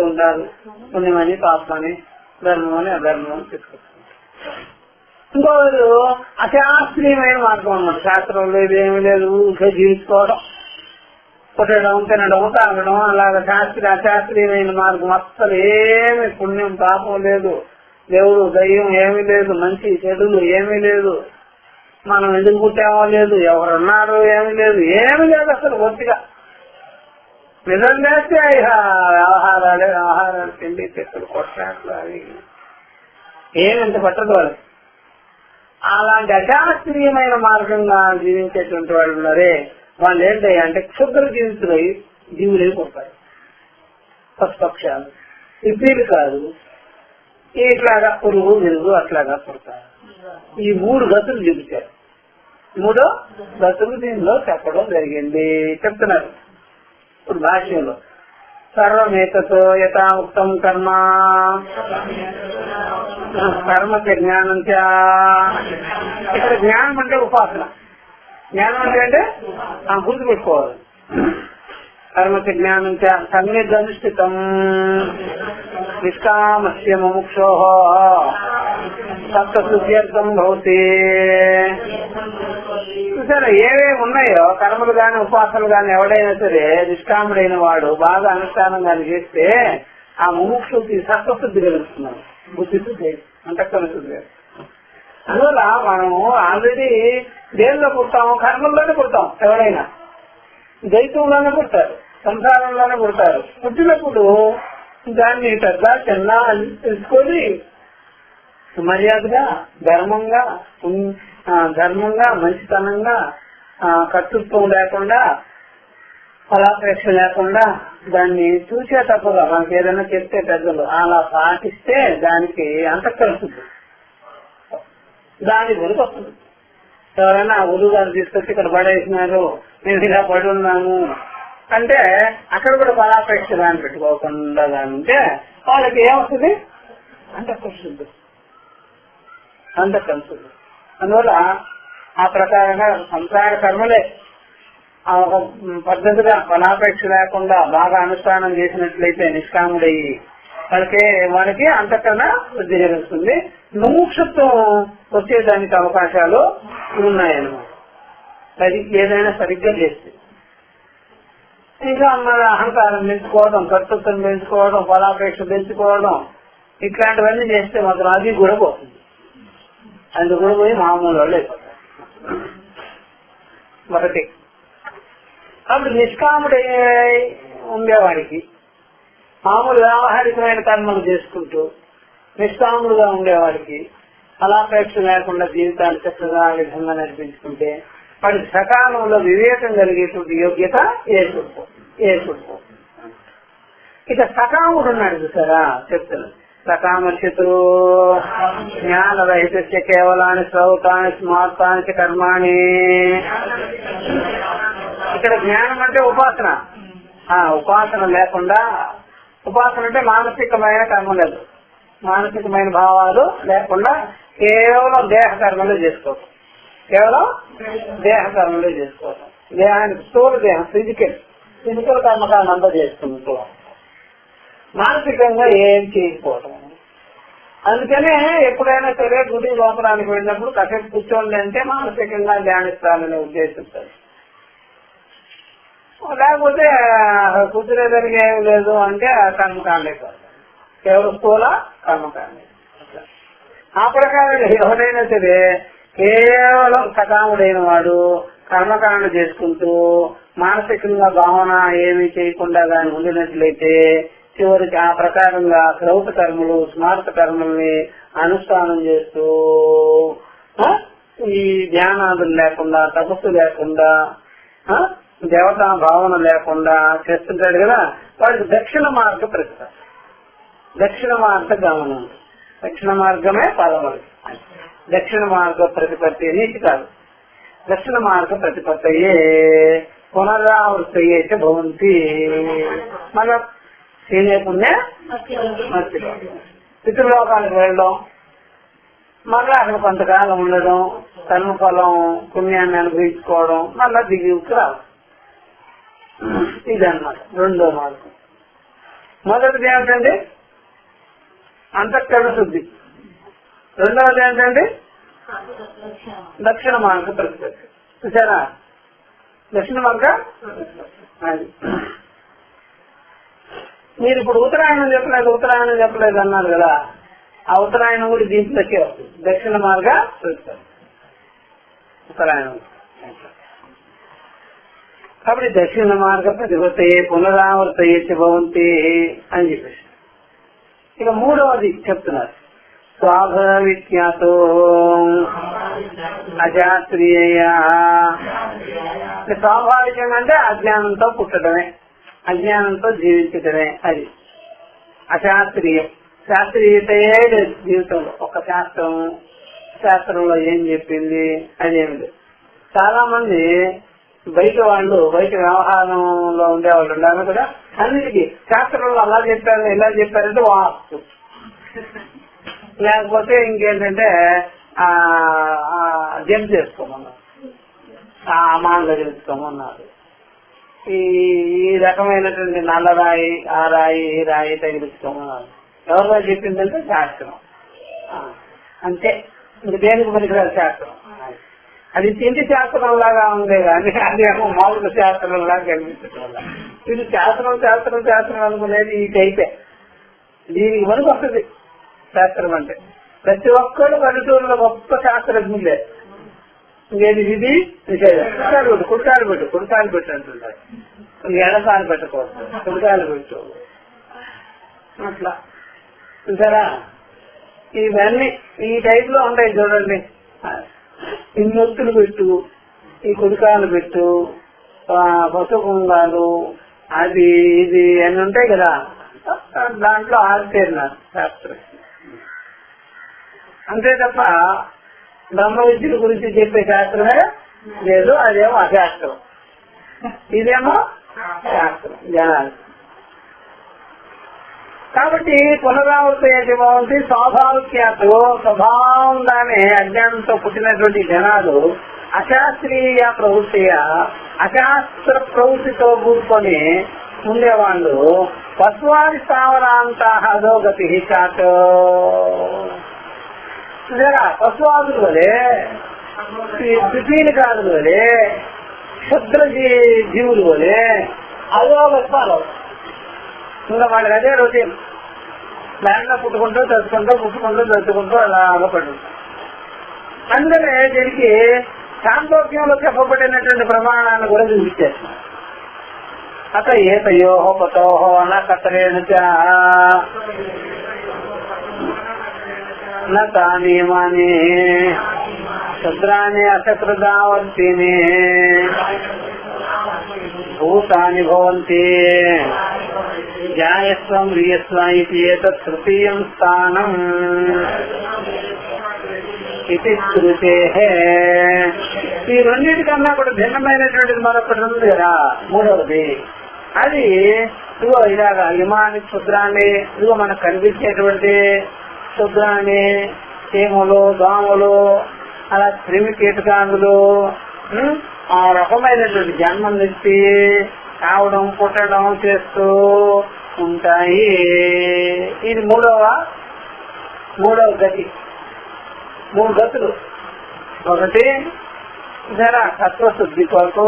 ఉంటారు. పుణ్యమని పాపమని ధర్మమని అధర్మమని తీసుకొస్తారు. ఇంకోరు అశాస్త్రీయమైన మార్గం అన్నమాట. శాస్త్రం లేదు, ఏమీ లేదు, ఇంకా జీవించుకోవడం, కొట్టడం, తినడం, తాగడం, అలాగే అశాస్త్రీయమైన మార్గం. అస్సలు ఏమి పుణ్యం పాపం లేదు, దేవుడు దయ్యం ఏమీ లేదు, మంచి చెడులు ఏమీ లేదు, మనం ఎందుకు పుట్టామో లేదు, ఎవరున్నారు ఏమీ లేదు అసలు ఒత్తిగా నిజం చేస్తే వ్యవహారాలు తిండి చెట్లు కొట్టాట్లు అవి ఏమింత పట్టదు వాళ్ళు. అలాంటి అశాస్త్రీయమైన మార్గంగా జీవించేటువంటి వాళ్ళు ఉన్నారే వాళ్ళు ఏంటంటే అంటే క్షుద్ర జీవులై పుడతారు. పశుపక్షాలు ఇప్పీలు కాదు, ఇట్లాగా పురుగు విరుగు అట్లాగా పుడతారు. ఈ 3 గతులు చూపించారు. 3 గతులు దీనిలో చెప్పడం జరిగింది. చెప్తున్నారు ఇప్పుడు భాష్యంలో. సర్వమేతతో యథాముక్తం కర్మ కర్మకి జ్ఞానం. ఇక్కడ జ్ఞానం అంటే ఉపాసన. జ్ఞానం అంటే గుర్తుపెట్టుకోవాలి. కర్మకి జ్ఞానం సమ్యక్ అనుష్ఠితం నిష్కామస్య ముముక్షో సప్తశుద్ధ్యర్థం భవతి. చూసారా ఏవేమి ఉన్నాయో కర్మలు గాని ఉపాసనలు గాని ఎవడైనా సరే నిష్కాముడైన వాడు బాగా అనుష్ఠానం గాని చేస్తే ఆ ముముక్షుకి సత్వశుద్ధి కలుగుతున్నాడు. బుద్ధి శుద్ధి, అంతఃకరణ శుద్ధి. అందువల్ల మనము ఆల్రెడీ దేనిలో పుడతాము, కర్మల్లోనే పుడతాం. ఎవరైనా దైత్యంలోనే పుడతారు, సంసారంలోనే పుడతారు. పుట్టినప్పుడు దాన్ని పెద్ద చిన్న అని తెలుసుకొని మర్యాదగా ధర్మంగా మంచితనంగా కర్తృత్వం లేకుండా ఫలాపేక్ష లేకుండా దాన్ని చూసేటప్పుడు మనకి ఏదైనా చెప్తే పెద్దలు అలా పాటిస్తే దానికి అంతఃకరిస్తుంది, దాని వెనుక వస్తుంది. ఎవరైనా గురువు గారు తీసుకొచ్చి ఇక్కడ పడేసినారు, నేను ఇలా పడి ఉన్నాను అంటే అక్కడ కూడా ఫలాపేక్ష దాన్ని పెట్టుకోకుండా దాని ఉంటే వాళ్ళకి ఏమవుతుంది? అంతఃకరిస్తుంది. అందువల్ల ఆ ప్రకారంగా సంసార కర్మలే ఒక పద్ధతిగా ఫలాపేక్ష లేకుండా బాగా అనుష్ఠానం చేసినట్లయితే నిష్కాముడయ్యి వాడికి అంతకన్నా వృద్ధి జరుగుతుంది. ముముక్షత్వం వచ్చేదానికి అవకాశాలు ఉన్నాయన్నమాట. అది ఏదైనా సరిగ్గా చేస్తే. ఇంకా మన అహంకారం పెంచుకోవడం, కర్తృత్వం పెంచుకోవడం, ఫలాపేక్ష పెంచుకోవడం ఇట్లాంటివన్నీ చేస్తే మాత్రం అది కూడా పోతుంది. అది కూడా పోయి మామూలు వాళ్ళు అయిపోతారు. ఒకటి అప్పుడు నిష్కాముడై ఉండేవాడికి మామూలు వ్యావహారికమైన కర్మలు చేసుకుంటూ నిష్కాముడుగా ఉండేవాడికి ఫలాపేక్ష లేకుండా జీవితాన్ని చక్కగా ఆ విధంగా నడిపించుకుంటే వాడికి సకాలంలో వివేకం కలిగేటువంటి యోగ్యత ఏర్పడిపోతుంది. ఇక సకాముడు ఉన్నాడు చూసారా, చెప్తున్నాడు. సకామచితులు జ్ఞానరహిత కేవలాన్ని శ్రౌతాన్ని స్మార్తానికి కర్మాణి. ఇక్కడ జ్ఞానం అంటే ఉపాసన. ఉపాసన లేకుండా, ఉపాసన అంటే మానసికమైన కర్మ లేదు, మానసికమైన భావాలు లేకుండా కేవలం దేహ కర్మలే చేసుకోవడం, కేవలం దేహ కర్మలే చేసుకోవడం. దేహానికి స్థూల దేహం ఫిజికల్ కర్మకాలను అంతా చేసుకుంటూ మానసికంగా ఏం చేయకపోవడం. అందుకనే ఎప్పుడైనా సరే గుడి గోపురానికి వెళ్ళినప్పుడు కాసేపు కూర్చోండి అంటే మానసికంగా ధ్యానిస్తాననే ఉద్దేశిస్తారు. లేకపోతే కూర్చునేదానికి ఏమి లేదు అంటే కర్మకాండే కాదు, కేవలం స్థూల కర్మకాండే. ఆ ప్రకారం ఎవరైనా సరే కేవలం సకాముడైన వాడు కర్మకాండ చేసుకుంటూ మానసికంగా భావన ఏమీ చేయకుండా దాన్ని ఉండినట్లయితే చివరికి ఆ ప్రకారంగా శ్రౌత కర్మలు స్మార్త కర్మల్ని అనుష్ఠానం చేస్తూ ఈ ధ్యానాదులు లేకుండా, తపస్సు లేకుండా, దేవతా భావన లేకుండా చేస్తుంటాడు కదా, వాడికి దక్షిణ మార్గ ప్రతిపత్తి, దక్షిణ మార్గ గమనం. దక్షిణ మార్గమే పదమది. దక్షిణ మార్గ ప్రతిపత్తి నీతి కాదు, దక్షిణ మార్గ ప్రతిపత్తి అయ్యే పునరావృత్తి అయితే భవంతి. మన పుణ్య పితృలోకానికి వెళ్ళడం, మళ్ళా అక్కడ కొంతకాలం ఉండడం, కర్మఫలం పుణ్యాన్ని అనుభవించుకోవడం, మళ్ళా దిగుకి రావడం. ఇదన్నమాట రెండో మార్గం. మొదటిది ఏమిటండి? అంతఃకరణ శుద్ధి. రెండవది ఏంటండి? దక్షిణ మార్గ ప్రతిపత్తి. చూసారా, దక్షిణ మార్గ అది. మీరు ఇప్పుడు ఉత్తరాయణం చెప్పలేదు అన్నారు కదా, ఆ ఉత్తరాయణం కూడా దీంట్లోకే వస్తుంది. దక్షిణ మార్గ ప్రతిపత్తి ఉత్తరాయణం. కాబట్టి దక్షిణ మార్గ ప్రతిపత్తి పునరావృత భవంతి అని చెప్పేసి. ఇక మూడవది చెప్తున్నారు, స్వాభావిజ్ఞాతో అజాత్రీయ. స్వాభావికంగా అంటే అజ్ఞానంతో పుట్టడమే, అజ్ఞానంతో జీవించడమే. అది అశాస్త్రీయం. శాస్త్రీయతయే లేదు జీవితంలో. ఒక శాస్త్రంలో ఏం చెప్పింది అదేమి లేదు. చాలా మంది బయట వాళ్ళు, బయట వ్యవహారంలో ఉండేవాళ్ళు ఉన్నారు కదా, అన్నిటికీ శాస్త్రంలో అలా చెప్పారు ఇలా చెప్పారంటే వాస్తు, లేకపోతే ఇంకేంటంటే జంప్ చేసుకోమన్నారు, అమాంగ తెలుసుకోమన్నారు. ఈ రకమైనటువంటి నల్లరాయి, ఆ రాయి, ఈ రాయి తగిలించుకోమన్నారు. ఎవరిలో చెప్పిందంటే శాస్త్రం. అంతే, ఇంక దేనికి పనికిరాదు శాస్త్రం. అది తిండి శాస్త్రం లాగా ఉందే కానీ అదేమో మామూలు శాస్త్రం లాగా కనిపించడం వల్ల ఇది శాస్త్రం అనుకునేది ఈ టైపే. దీనికి మనకు వస్తుంది శాస్త్రం అంటే. ప్రతి ఒక్కరు పల్లెటూరులో గొప్ప శాస్త్రజ్ఞులే. ఇంకేది విధి నిషేధం. కుడికాలు పెట్టు అంటుంటారు, ఎడకాలు పెట్టకూడదు, కుడికాలు పెట్టు అట్లా. చూసారా, ఇవన్నీ ఈ టైప్ లో ఉంటాయి చూడండి. ఈ నొత్తులు పెట్టు, ఈ కుడికాలు పెట్టు, పసుకుంగాలు, అది ఇది అని ఉంటాయి కదా, దాంట్లో ఆరితేరినారు శాస్త్రం. అంతే తప్ప బ్రహ్మ విద్యుల గురించి చెప్పే శాస్త్రమే లేదు. అదేమో అశాస్త్రం, ఇదేమో శాస్త్రం జనాలు. కాబట్టి పునరావృతి స్వాభావిక్యాలు స్వభావంగానే అజ్ఞానంతో పుట్టినటువంటి జనాలు అశాస్త్రీయ ప్రవృత్తిగా అశాస్త్ర ప్రవృత్తితో కూడుకొని ఉండేవాళ్ళు పశువాది స్థావరాంత అధోగతి చాట్ పశువాదులు వలే, పిపీలికాదులు వలే, క్షుద్ర జీవులు వలే అధోగత్వాలు. ఇంకా వాళ్ళకి అదే రొటీన్, దాంట్లో పుట్టుకుంటూ చదువుకుంటూ అలాగ పడు. అందుకనే దీనికి సాంతోక్యంలో చెప్పబడినటువంటి ప్రమాణాలను కూడా చూపించేస్తున్నారు. అత ఏతయో పతోహో అన కతరేణ నాని శుద్రాన్ని అసకృదావర్తిని భూతాని భవంతి జాయస్వం రియస్వ ఇది ఏతత్ తృతీయం స్థానం ఇది శృతే. ఈ రెండింటికన్నా కూడా భిన్నమైనటువంటిది మరొకటి ఉంది కదా, మూడవది. అది ఇదిగో ఇలాగా ఇమాని క్షుద్రాన్ని, ఇదిగో మనకు కనిపించేటువంటి క్షుద్రాన్ని, చీమలు, దోమలు, అలా క్రిమి కీటకాంగులు ఆ రకమైనటువంటి జన్మం నుంచి కావడం పుట్టడం చేస్తూ ఉంటాయి. ఇది మూడవ గతి. 3 గతులు. ఒకటి సత్వశుద్ధి కొరకు,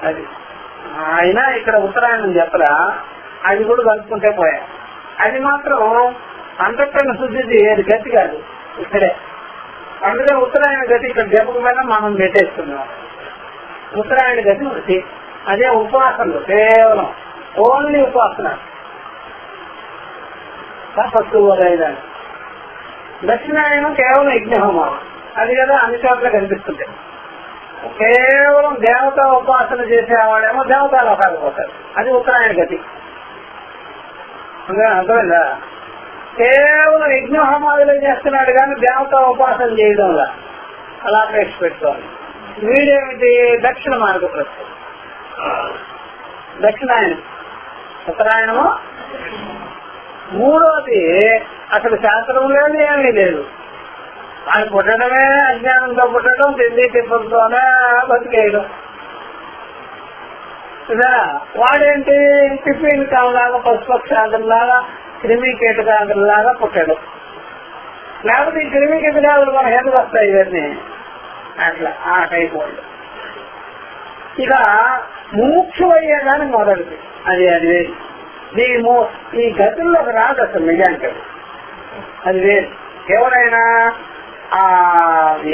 అది ఆయన ఇక్కడ ఉత్తరాయణం చెప్పరా, అది కూడా కలుపుకుంటే పోయా. అది మాత్రం అంతఃకరణ శుద్ధి, అది గతి కాదు ఇక్కడే. అందుకని ఉత్తరాయణ గతి ఇక్కడ చెప్పకపోయినా మనం పెట్టేస్తున్నాం. ఉత్తరాయణ గతి ఒకటి, అదే ఉపాసనలు, కేవలం ఓన్లీ ఉపాసన, తపస్సు వదైదాన్ని. దక్షిణాయనం కేవలం యజ్ఞహోమం, అది కదా అన్ని చోట్ల కనిపిస్తుంది. కేవలం దేవతా ఉపాసన చేసేవాడేమో దేవతా లోకాలకు పోతారు, అది ఉత్తరాయణ గతి. అర్థమైందా? కేవలం యజ్ఞహోమాదులే చేస్తున్నాడు కానీ దేవతా ఉపాసన చేయడంలా అలా ప్రేక్ష పెట్టుకోవాలి. వీడేమిటి? దక్షిణ మార్గ ప్రశ్న, దక్షిణాయనం. ఉత్తరాయణము మూడోది అసలు శాస్త్రం లేదు, ఏమీ లేదు. ఆయన పుట్టడమే అజ్ఞానంతో పుట్టడం, తిండి తిప్పలతోనే బతికేయడం. వాడేంటి? టిఫిన్ కాలాగా, పశుపక్షాదులాగా, క్రిమి కీటకాదులాగా పుట్టడం. లేకపోతే ఈ క్రిమి కీటకాదులు మన ఎందుకు వస్తాయి ఇవన్నీ? అట్లా ఆ టైప్ వాళ్ళు. ఇక ముముక్షు అయ్యేదానికి మొదటిది అది వేరు. ఈ గతుల్లోకి రాదు అసలు నిజానికి, అది వేరు. ఎవరైనా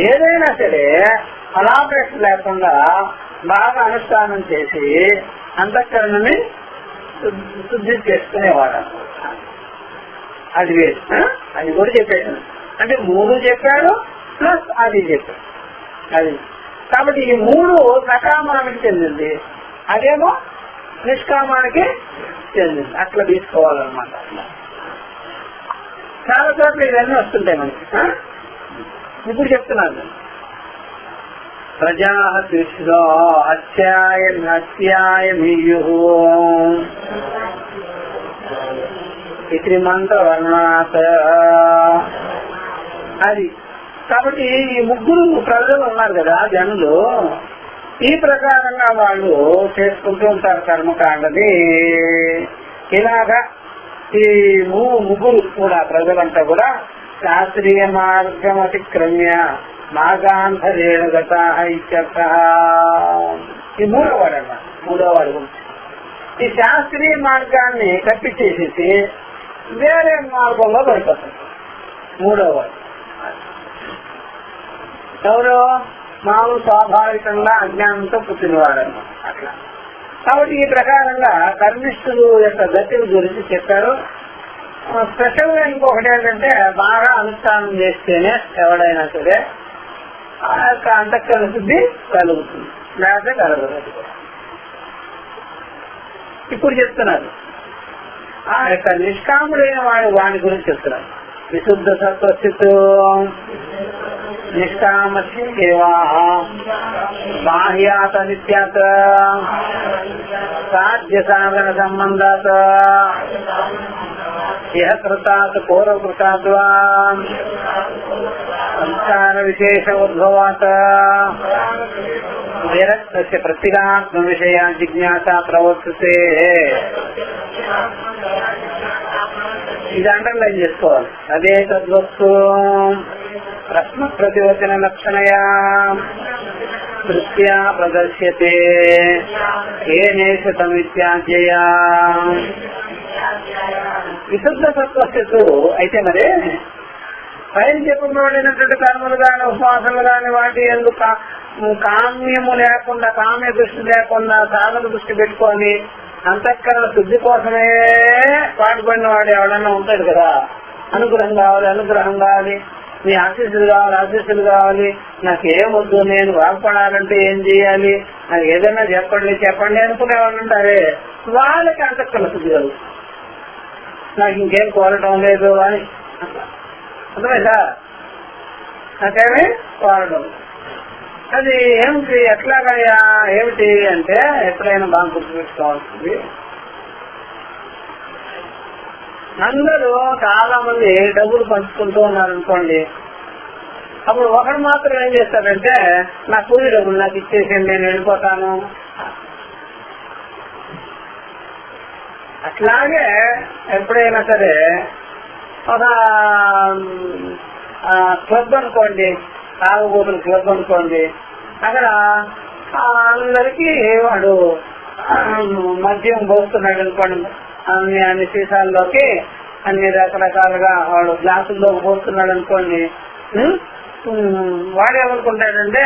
ఏదైనా సరే ఫలాపేక్ష లేకుండా బాగా అనుష్ఠానం చేసి అంతఃకరణని శుద్ధి చేసుకునేవాడు, అది వేరు. అది కూడా చెప్పేసాను. అంటే 3 చెప్పాడు ప్లస్ అది చెప్పాడు, అది. కాబట్టి ఈ 3 సకామానికి చెందింది, అదేమో నిష్కామానికి చెందింది. అట్లా తీసుకోవాలన్నమాట. చాలా చోట్ల ఇవన్నీ వస్తుంటాయి మనకి. ఇప్పుడు చెప్తున్నాను, ప్రజా దృష్టిలో అత్యాయమీయు ఇతి మంత్రవర్ణాత్, అది. కాబట్టి ఈ 3 ప్రజలు ఉన్నారు కదా జనులు, ఈ ప్రకారంగా వాళ్ళు చేసుకుంటూ ఉంటారు కర్మకాండని. ఇలాగా ఈ 3 కూడా ప్రజలంతా కూడా శాస్త్రీయ మార్గం అతిక్రమ్య మార్గాంతరేణ గతాః ఇత్యర్థః. ఈ మూడోవాడు ఈ శాస్త్రీయ మార్గాన్ని కప్పిచేసేసి వేరే మార్గంలో పడిపోతారు. మూడోవాడు ఎవరు? మామూలు స్వాభావికంగా అజ్ఞానంతో పుట్టినవాడన్నమాట. అట్లా. కాబట్టి ఈ ప్రకారంగా కర్మిష్ఠులు యొక్క గతుల గురించి చెప్పారు. స్పెషల్ గా ఇంకొకటి ఏంటంటే, బాగా అనుష్ఠానం చేస్తేనే ఎవడైనా సరే ఆ యొక్క అంతఃకరణ శుద్ధి కలుగుతుంది. లేకపోతే కలగదు. ఇప్పుడు చెప్తున్నారు ఆ యొక్క నిష్కాముడైన వాడి గురించి చెప్తున్నారు. విశుద్ధ సత్వస్థితో నిష్కామేవా బాహ్యాత నిత్యాత సాధ్య సాధన సంబంధాత్ ఇహ కృతాత్ పూర్వకృతాత్ వా సంస్కార విశేష ఉద్భవాత్ విరక్తస్య ప్రత్యేగాత్మ విషయ జిజ్ఞాస ప్రవర్తతే. ఇది అండర్లైన్ చేసుకోవాలి. అదే తద్వస్తు ప్రశ్న ప్రతివచన లక్షణయా దృష్ట్యా ప్రదర్శ్యతే ఏనేషతమిత్యాజ్యయా. విశుద్ధ సత్వస్థితు అయితే మరి పైన చెప్పబడినటువంటి కర్మలు గాని ఉపవాసాలు గాని వాటి ఎందుకు కామ్యము లేకుండా కామ్య దృష్టి లేకుండా సాధన దృష్టి పెట్టుకొని అంతఃకరణ శుద్ధి కోసమే పాటుపడిన వాడు ఎవడన్నా ఉంటాడు కదా. అనుగ్రహం కావాలి, అనుగ్రహం కావాలి, మీ ఆశీస్సులు కావాలి, ఆశీస్సులు కావాలి, నాకు ఏమొద్దు, నేను బాగుపడాలంటే ఏం చేయాలి, నాకు ఏదైనా చెప్పండి చెప్పండి అనుకునే వాళ్ళు ఉంటారే, వాళ్ళకి అంతఃకరణ శుద్ధి కలుగు. నాకు ఇంకేం కోరటం లేదు అని అర్థమైందా? నాకేమీ కోరడం అది ఏమిటి, ఎట్లాగయ్యా ఏమిటి అంటే ఎప్పుడైనా బాగా గుర్తుపెట్టుకోవాల్సింది. అందరూ చాలా మంది డబ్బులు పంచుకుంటూ ఉన్నారు అనుకోండి. అప్పుడు ఒకడు మాత్రం ఏం చేస్తాడంటే నా కూలి డబ్బులు నాకు ఇచ్చేసి నేను వెళ్ళిపోతాను. అట్లాగే ఎప్పుడైనా సరే ఒక క్లబ్ అనుకోండి, తాగుబోతుల క్లబ్ అనుకోండి, అక్కడ అందరికీ వాడు మద్యం పోస్తున్నాడు అనుకోండి. అన్ని సీసాల్లోకి అన్ని రకరకాలుగా వాడు గ్లాసుల్లోకి పోస్తున్నాడు అనుకోండి. వాడేమనుకుంటాడంటే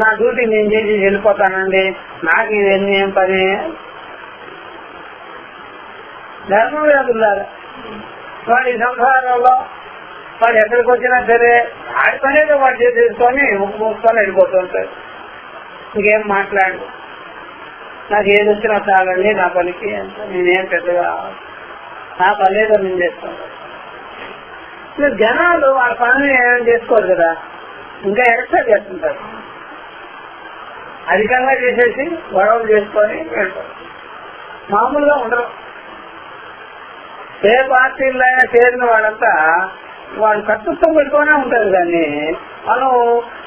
నా డ్యూటీ నేను చేసి వెళ్ళిపోతానండి, నాకు ఇవన్నీ ఏం పని. ధర్మం లేదులాగా వాడి సంసారంలో వాడు ఎక్కడికి వచ్చినా సరే వాడి పనేదో వాడు చేసేసుకొని ముక్కు మూసుకొని వెళ్ళిపోతుంటాడు. ఇంకేం మాట్లాడు, నాకు ఏది వచ్చినా చాలండి నా పనికి, నేనేం పెద్దగా నా పనేదో నేను చేస్తాను. జనాలు వాళ్ళ పని ఏం చేసుకోరు కదా, ఇంకా ఎక్స్ట్రా చేస్తుంటారు. అధికంగా చేసేసి గొడవలు చేసుకొని వెళ్తారు. మామూలుగా ఉండరు. ఏ పార్టీల్లో అయినా చేరిన వాళ్ళంతా వాళ్ళు కర్తృత్వం పెట్టుకునే ఉంటారు. కానీ మనం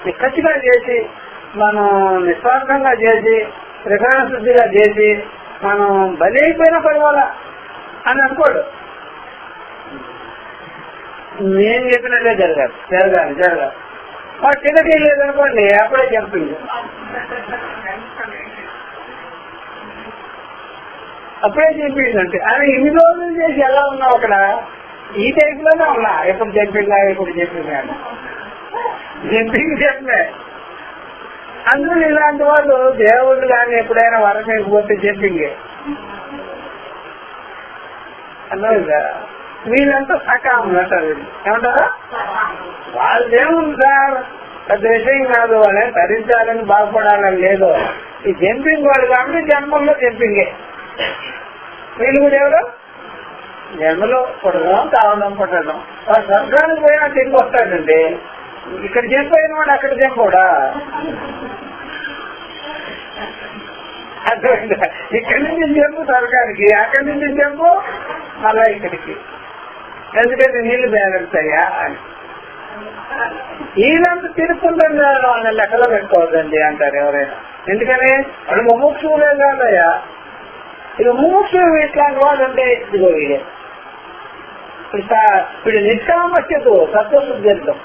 నిక్కచ్చిగా చేసి, మనం నిస్వార్థంగా చేసి, త్రికరణ శుద్ధిగా చేసి మనం బలి అయిపోయినా పర్వాలా అని అనుకోడు. నేను చెప్పినట్లే జరగాలి. వాడు టికెట్ లేదనుకోండి అప్పుడే చెప్పింది, అప్పుడే చెప్పిందంటే ఆయన ఇన్ని రోజులు చేసి ఎలా ఉన్నావు అక్కడ ఈ టైప్ లోనే ఉన్నా. ఎప్పుడు చెప్పిందా చెప్పలే. అందులో ఇలాంటి వాళ్ళు దేవుళ్ళు కానీ ఎప్పుడైనా వరం ఇకపోతే చెప్పింగే అర్థమైందా? వీళ్ళంతా సకాములు అంటారు. ఏమంటారా? వాళ్ళ దేవుళ్ళు సార్ పెద్ద విషయం కాదు, వాళ్ళే ధరించాలని బాగుపడాలని లేదు. ఈ జంపింగ్ వాళ్ళు కాబట్టి జన్మల్లో జంపింగే. వీళ్ళు కూడా ఎవరు జన్మలో పుట్టడం, తాగడం, పుట్టడం. వాడు స్వర్గానికి పోయినా తిరిగి వస్తాడండి. ఇక్కడ చనిపోయిన వాడు అక్కడ చనిపోడా? అర్థమైందా? ఇక్కడి నుంచి చెంపు స్వర్గానికి, అక్కడి నుంచి చెంపు మళ్ళా ఇక్కడికి. ఎందుకంటే నీళ్లు బేరవుతాయా అని. ఈయనంతా తిరుక్కుంటారు వాళ్ళని లెక్కలో పెట్టుకోవద్దండి అంటారు ఎవరైనా. ఎందుకని వాళ్ళు ముముక్షులే కాదయ్యా. ఇక ముముక్షు ఇట్లాంటి వాళ్ళు అంటే ఇదిగో ఇప్పుడు నిష్కామస్యతు సత్వశుద్ధి అర్థం.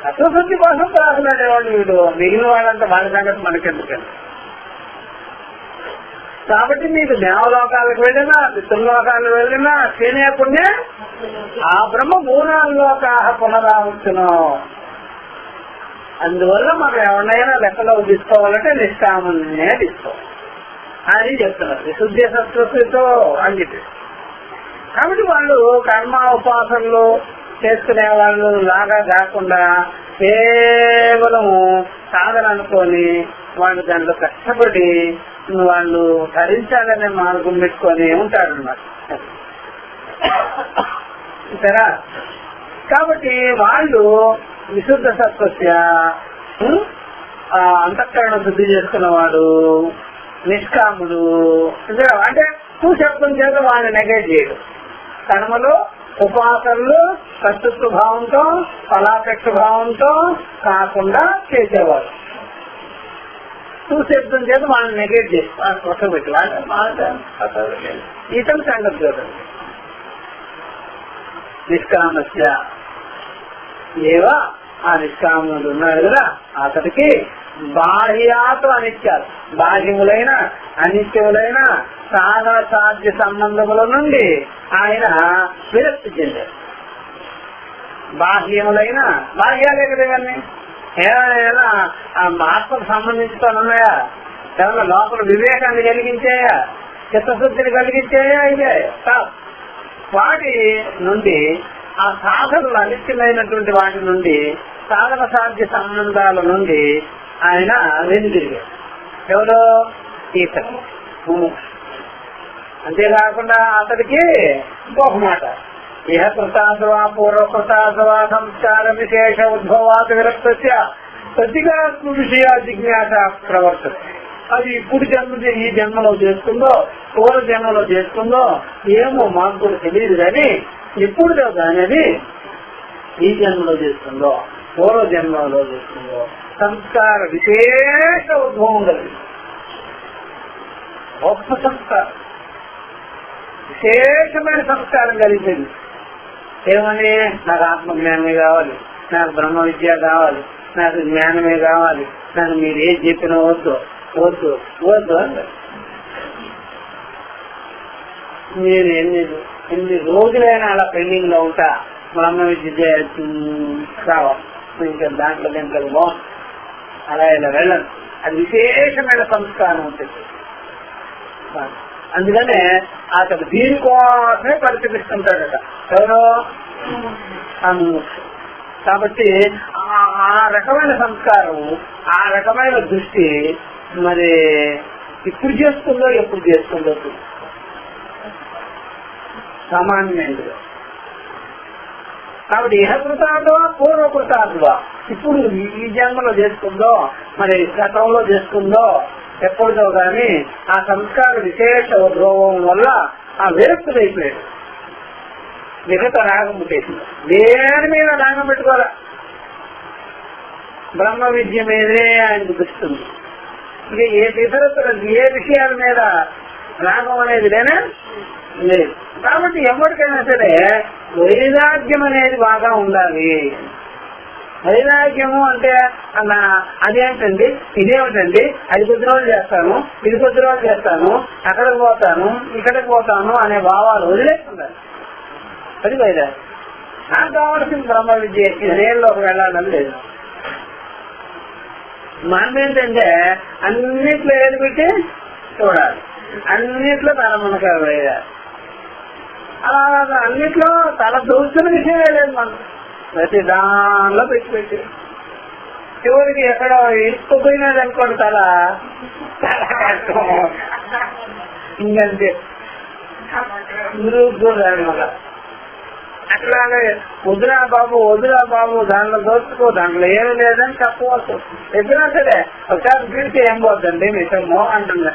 సత్వశుద్ధి కోసం రాసుకునేవాడు వీడు. మిగిలిన వాళ్ళంతా వాళ్ళ సంగతి మనకెందుకండి. కాబట్టి మీకు దేవలోకాలకు వెళ్ళినా, పితృలోకాలకు వెళ్ళినా క్షీణయకుండా ఆ బ్రహ్మ మూలాల్లోకా పునరావృత్తును. అందువల్ల మనం ఎవరినైనా లెక్కలో తీసుకోవాలంటే నిష్కామనే తీసుకోవాలి అని చెప్తున్నారు. విశుద్ధ సత్వతో అని చెప్పి. కాబట్టి వాళ్ళు కర్మ ఉపాసనలు చేసుకునే వాళ్ళు లాగా కాకుండా కేవలము సాధన అనుకొని వాళ్ళు దాంట్లో కష్టపడి వాళ్ళు ధరించాలనే మార్గం పెట్టుకొని ఉంటాడు అన్నమాట. సరే, కాబట్టి వాళ్ళు విశుద్ధ సత్వస్య అంతఃకరణ శుద్ధి చేసుకున్నవాడు, నిష్కాముడు. అంటే శబ్దం చేత వాళ్ళని నెగెక్ట్ చేయడు. కర్మలు ఉపాసనలు కర్తృత్వ భావంతో ఫలాపేక్ష భావంతో కాకుండా చేసేవాడు. శబ్దం చేత వాళ్ళని నెగెక్ట్ చేసి కొట్టబెట్టి ఇతను సంగతి చూడండి. నిష్కామస్య ఏవో ఆ నిష్కాముడు ఉన్నాడు కదా, అతడికి బాహ్యాతో అనిత్యాలు, బాహ్యములైన అనిత్యములైన సాధన సాధ్య సంబంధముల నుండి ఆయన విరక్తి చెందారు. బాహ్యములైన బాహ్యాలే కదా ఇవన్నీ, ఏమైనా ఆత్మకు సంబంధించుతానున్నాయా, ఏమన్నా లోపల వివేకాన్ని కలిగించాయా, చిత్తశుద్ధిని కలిగించాయా, ఇదే వాటి నుండి ఆ సాధనలు అనిత్యమైనటువంటి వాటి నుండి సాధన సాధ్య సంబంధాల నుండి ఆయన వెనుదిరిగాడు. ఎవరో ఈతను అంతేకాకుండా అతడికి ఒక మాట, ఇహ కృతాసవా పూర్వకృతాసవా సంస్కార విశేష ఉద్భవాత్ విరక్తస్య ప్రతిగాత్మ విషయ జిజ్ఞాస ప్రవర్తన. అది ఇప్పుడు ఈ జన్మలో చేస్తుందో పూర్వ జన్మలో చేస్తుందో ఏమో మాకు కూడా తెలియదు, కానీ ఎప్పుడుదో కానీ అది ఈ జన్మలో చేస్తుందో పూర్వ జన్మలో చేస్తుందో సంస్కార విశేష ఉద్భవం కలిగింది. గొప్ప సంస్కారం, విశేషమైన సంస్కారం కలిగింది. ఏమని, నాకు ఆత్మజ్ఞానమే కావాలి, నాకు బ్రహ్మ విద్య కావాలి, నాకు జ్ఞానమే కావాలి, నాకు మీరు ఏది చెప్పినా వద్దు వద్దు వద్దు అంట. నేను ఎన్ని రోజులైనా అలా పెండింగ్ లో ఉంటా, బ్రహ్మ విద్య కావాలి, ఇంకా దాంట్లో దీంట్లో బాగుంది, అలా ఇలా వెళ్ళను. అది విశేషమైన సంస్కారం ఉంటుంది. అందుకనే అతడు దీనికోసమే పరితపిస్తుంటాడట ఎవరో కాబట్టి ఆ రకమైన సంస్కారం, ఆ రకమైన దృష్టి మరి ఇప్పుడు చేస్తుందో ఎప్పుడు చేస్తుందో సామాన్యంగా. కాబట్టి ఇహకృతార్థవా పూర్వకృతార్థవా, ఇప్పుడు ఈ జన్మలో చేసుకుందో మరి గతంలో చేసుకుందో ఎప్పుడుదో గాని ఆ సంస్కార విశేష ఉద్భవం వల్ల ఆ విరక్తుడైపోయాడు. విగత రాగం పెట్టేసింది, దేని మీద రాగం పెట్టుకోరా, బ్రహ్మ విద్య మీదే ఆయనకు దృష్టింది. ఇక ఏ విషయాల మీద రాగం అనేది లేదు. కాబట్టి ఎవరికైనా సరే వైరాగ్యం అనేది బాగా ఉండాలి. వైరాగ్యము అంటే అదేంటండి, ఇదేమిటండి, అది కొద్ది రోజులు చేస్తాను, ఇది కొద్ది రోజులు చేస్తాను, అక్కడికి పోతాను ఇక్కడికి పోతాను అనే భావాలు వదిలేస్తున్నారు. అది వైరాగ్యం. నాకు కావాల్సింది బ్రహ్మ విద్య, నేల్లోకి వెళ్ళాలని లేదు. మనం ఏంటంటే అన్నిట్లో ఏది పెట్టి చూడాలి, అన్నిట్లో తల మనకారు వేయాలి. అలా అన్నిట్లో తల దూస్తున్న విషయమే లేదు. మనం ప్రతి దానిలో పెట్టి చివరికి ఎక్కడ ఇసుకుపోయినది అనుకోండి తల ఇంకంతే వల్ల అట్లాగే వదిలా బాబు దాంట్లో దోచుకో, దాంట్లో ఏమీ లేదని చెప్పవచ్చు. ఎప్పుడైనా సరే ఒకసారి పిలిచి ఏం పోద్దండి నిజమో అంటున్నా.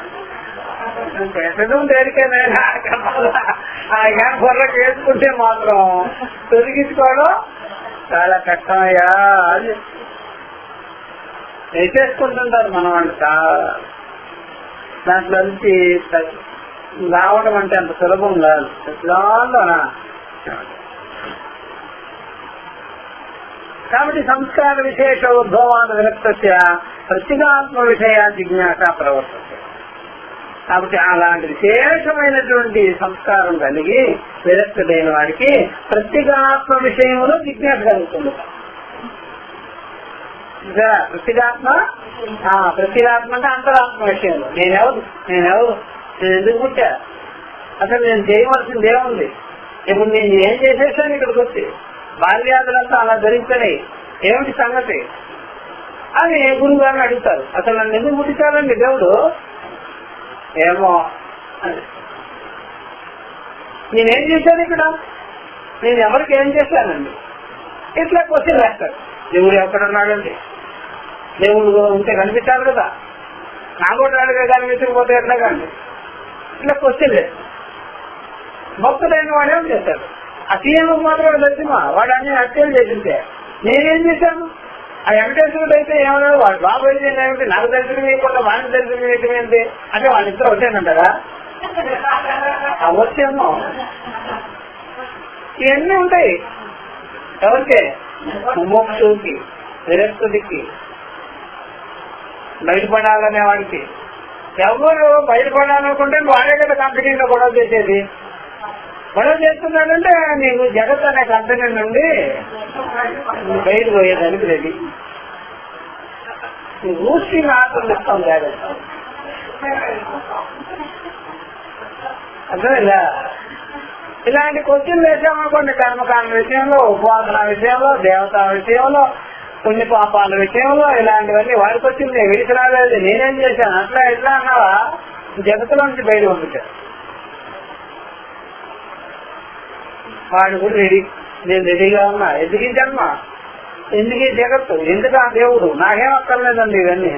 పెట్టడం తేలికైనా కానీ బొర్రకు వేసుకుంటే మాత్రం తొలగించుకోవడం చాలా కష్టమయ్యా. అది వేసేసుకుంటుంటారు మనం అంట. దాంట్లో నుంచి రావడం అంటే అంత సులభం కాదు. దానిలోనా కాబట్టి సంస్కార విశేష ఉద్భవాన్ని విరక్తస్య ప్రత్యేగాత్మ విషయ జిజ్ఞాస ప్రవర్తన. కాబట్టి అలాంటి విశేషమైనటువంటి సంస్కారం కలిగి విరక్తుడైన వాడికి ప్రత్యేగాత్మ విషయంలో జిజ్ఞాస కలుగుతుంది. ప్రత్యేగాత్మ అంటే అంతరాత్మ విషయంలో నేనెవరు నేను ఎందుకు పుట్టా, అసలు నేను చేయవలసింది ఏముంది, ఇప్పుడు నేను ఏం చేసేసాను ఇక్కడికి వచ్చి. బాల్యాదులంతా అలా జరిగిపోయినాయి, ఏమిటి సంగతి అని గురువు గారిని అడుగుతారు. అసలు నన్ను ఎందుకు పుట్టించాలండి దేవుడు? ఏమో నేనేం చేశాను ఇక్కడ, నేను ఎవరికి ఏం చేశానండి, ఇట్లా క్వశ్చన్ వేస్తారు. దేవుడు ఎక్కడున్నాడండి, దేవుడు ఉంటే కనిపించాలి కదా, నా కూడా అడిగే కనిపించకపోతే ఎట్లా కానీ ఇట్లా క్వశ్చన్ లేదు. భక్తుడైన వాడు ఏం చేశాడు? ఆ సీఎం మాత్రం దర్శనమా, వాడు అన్ని హత్యలు చేసింటే నేనేం చేశాను? ఆ వెంకటేశ్వరుడు అయితే ఏమన్నాడు, వాడు బాబు అయితే ఏమిటి, నాకు దర్శనం ఇవ్వకుండా వాడిని దర్శనం ఇవ్వటం ఏంటి అంటే వాళ్ళిద్దరు వచ్చానంటారా? అవశ్యమో ఇవన్నీ ఉంటాయి. ఎవరికి? ముమోక్షుడికి, విరక్తుడికి, బయటపడాలనే వాడికి. ఎవరు బయటపడాలనుకుంటే వాడే కదా కంపెనీలో గొడవ చేసేది. గొడవ చేస్తున్నాడంటే నీకు జగత్ అనే కంపెనీ నుండి బయట పోయేదానికి రెడీ. ఊసి ఆటలు ఇస్తాం జాగ్రత్త. అర్థమైందా? ఇలాంటి క్వశ్చన్లు వేసామనుకోండి, కర్మకాండ విషయంలో, ఉపవాసన విషయంలో, దేవతా విషయంలో, పుణ్యపాపాల విషయంలో, ఇలాంటివన్నీ వాడికి వచ్చింది. వీడికి రాలేదు, నేనేం చేశాను అట్లా ఎట్లా అన్నావా జగత్తులో నుంచి బయట పంపించాను. వాడు కూడా రెడీ, నేను రెడీగా ఉన్నా. ఎందుకించమ్మా, ఎందుకు ఈ జగత్తు, ఎందుకు ఆ దేవుడు, నాకేం అక్కర్లేదండి ఇవన్నీ.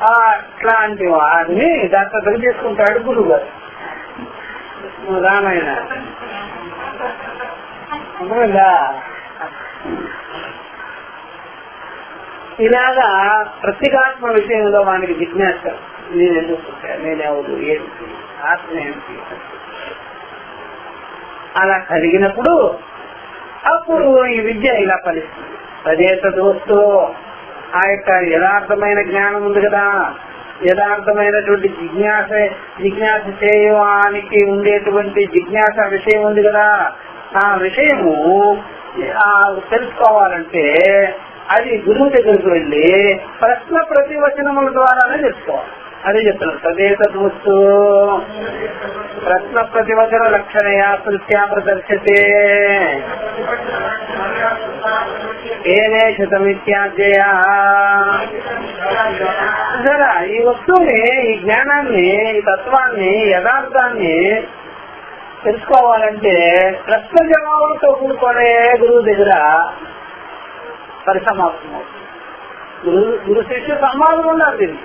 అట్లాంటి వాడిని దత్తత చేసుకుంటాడు గురువు గారు రామాయణ. అర్థమైందా? ఇలాగా ప్రత్యేకాత్మ విషయంలో వానికి జిజ్ఞాస, నేను ఎందుకు పుట్టాను, నేనెవరు, ఏంటి, ఆత్మ ఏంటి, అలా కలిగినప్పుడు అప్పుడు ఈ విద్య ఇలా ఫలిస్తుంది. తదేత దోస్తు, ఆ యొక్క యథార్థమైన జ్ఞానం ఉంది కదా, యథార్థమైనటువంటి జిజ్ఞాస చేయడానికి ఉండేటువంటి జిజ్ఞాస విషయం ఉంది కదా, ఆ విషయము తెలుసుకోవాలంటే అది గురువు దగ్గరికి వెళ్ళి ప్రశ్న ప్రతివచనముల ద్వారానే తెలుసుకోవాలి. అదే చెప్తున్నారు. తదేతద్వస్తు ప్రశ్న ప్రతివచన లక్షణయా సృష్ట్యా ప్రదర్శతే ఏనే శతమిత్యాధ్యయా. సరే, ఈ వస్తువుని, ఈ జ్ఞానాన్ని, ఈ తత్వాన్ని, యథార్థాన్ని తెలుసుకోవాలంటే ప్రశ్న జవాబులతో కూడుకునే గురువు దగ్గర పరిసమాప్తం. గురు శిష్య సంవాదం ఉండాలి దీన్ని.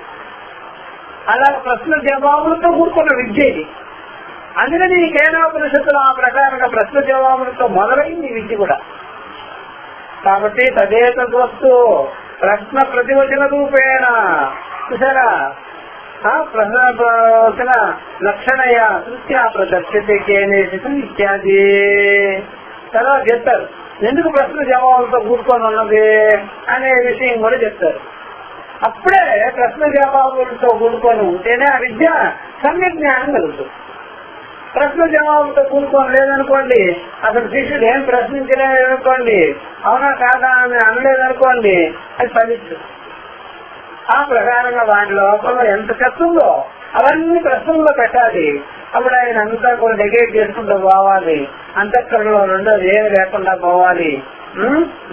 అలా ప్రశ్న జవాబులతో కూడుకున్న విద్య ఇది. అందుకని ఈ కేనాపనిషత్తులు ఆ ప్రకారంగా ప్రశ్న జవాబులతో మొదలైంది ఈ విద్య కూడా. కాబట్టి తదేతద్వస్తు ప్రశ్న ప్రతివచన రూపేణ చూసారా, ప్రశ్న ప్రవచన లక్షణయ దృష్ట్యా ప్రదర్శతే కేనేషితం ఇత్యాది. తర్వాత చెప్తారు ఎందుకు ప్రశ్న జవాబులతో కూడుకొని ఉన్నది అనే విషయం కూడా చెప్తారు. అప్పుడే ప్రశ్న జవాబులతో కూడుకొని ఉంటేనే ఆ విద్య సమ్యక్ జ్ఞానం కలుగుతుంది. ప్రశ్న జవాబులతో కూడుకొని లేదనుకోండి, అసలు శిష్యుడు ఏం ప్రశ్నించలేదనుకోండి, అవునా కాదా అని అనలేదనుకోండి, అది ఫలిస్తుంది. ఆ ప్రకారంగా వాటి లోపల ఎంత చెప్తుందో అవన్నీ ప్రశ్నల్లో పెట్టాలి. అప్పుడు ఆయన అంతా కూడా నెగేట్ చేసుకుంటూ పోవాలి. అంతఃకరణలో రెండోది ఏమి లేకుండా పోవాలి.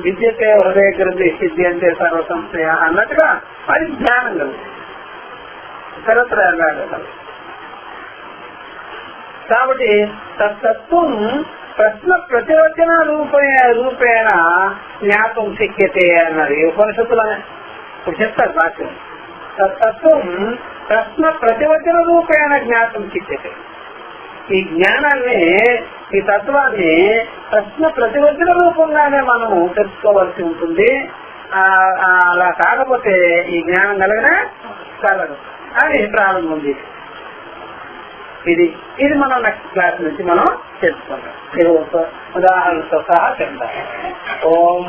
విద్యతే హృదయ గ్రంథి సిద్ధి అంటే సర్వసంశయ అన్నట్టుగా అది జ్ఞానం కలుగుతుంది. సరస్ర కాబట్టి తత్వం ప్రశ్న ప్రతివచన రూపేణ జ్ఞాపం శక్యతే అన్నది ఉపనిషత్తులనే. ఇప్పుడు చెప్తారు భాష్యం. తత్వం ప్రశ్న ప్రతివచన రూపేణ జ్ఞాపం శక్యతే. ఈ జ్ఞానాన్ని, ఈ తత్వాన్ని ప్రశ్న ప్రతివచన రూపంగానే మనము తెలుసుకోవాల్సి ఉంటుంది. అలా కాకపోతే ఈ జ్ఞానం కలగదు అని ప్రారంభం చేసి ఇది మనం నెక్స్ట్ క్లాస్ నుంచి మనం తెలుసుకుంటాం. ఇది ఉదాహరణతో సహా చెప్తాం. ఓం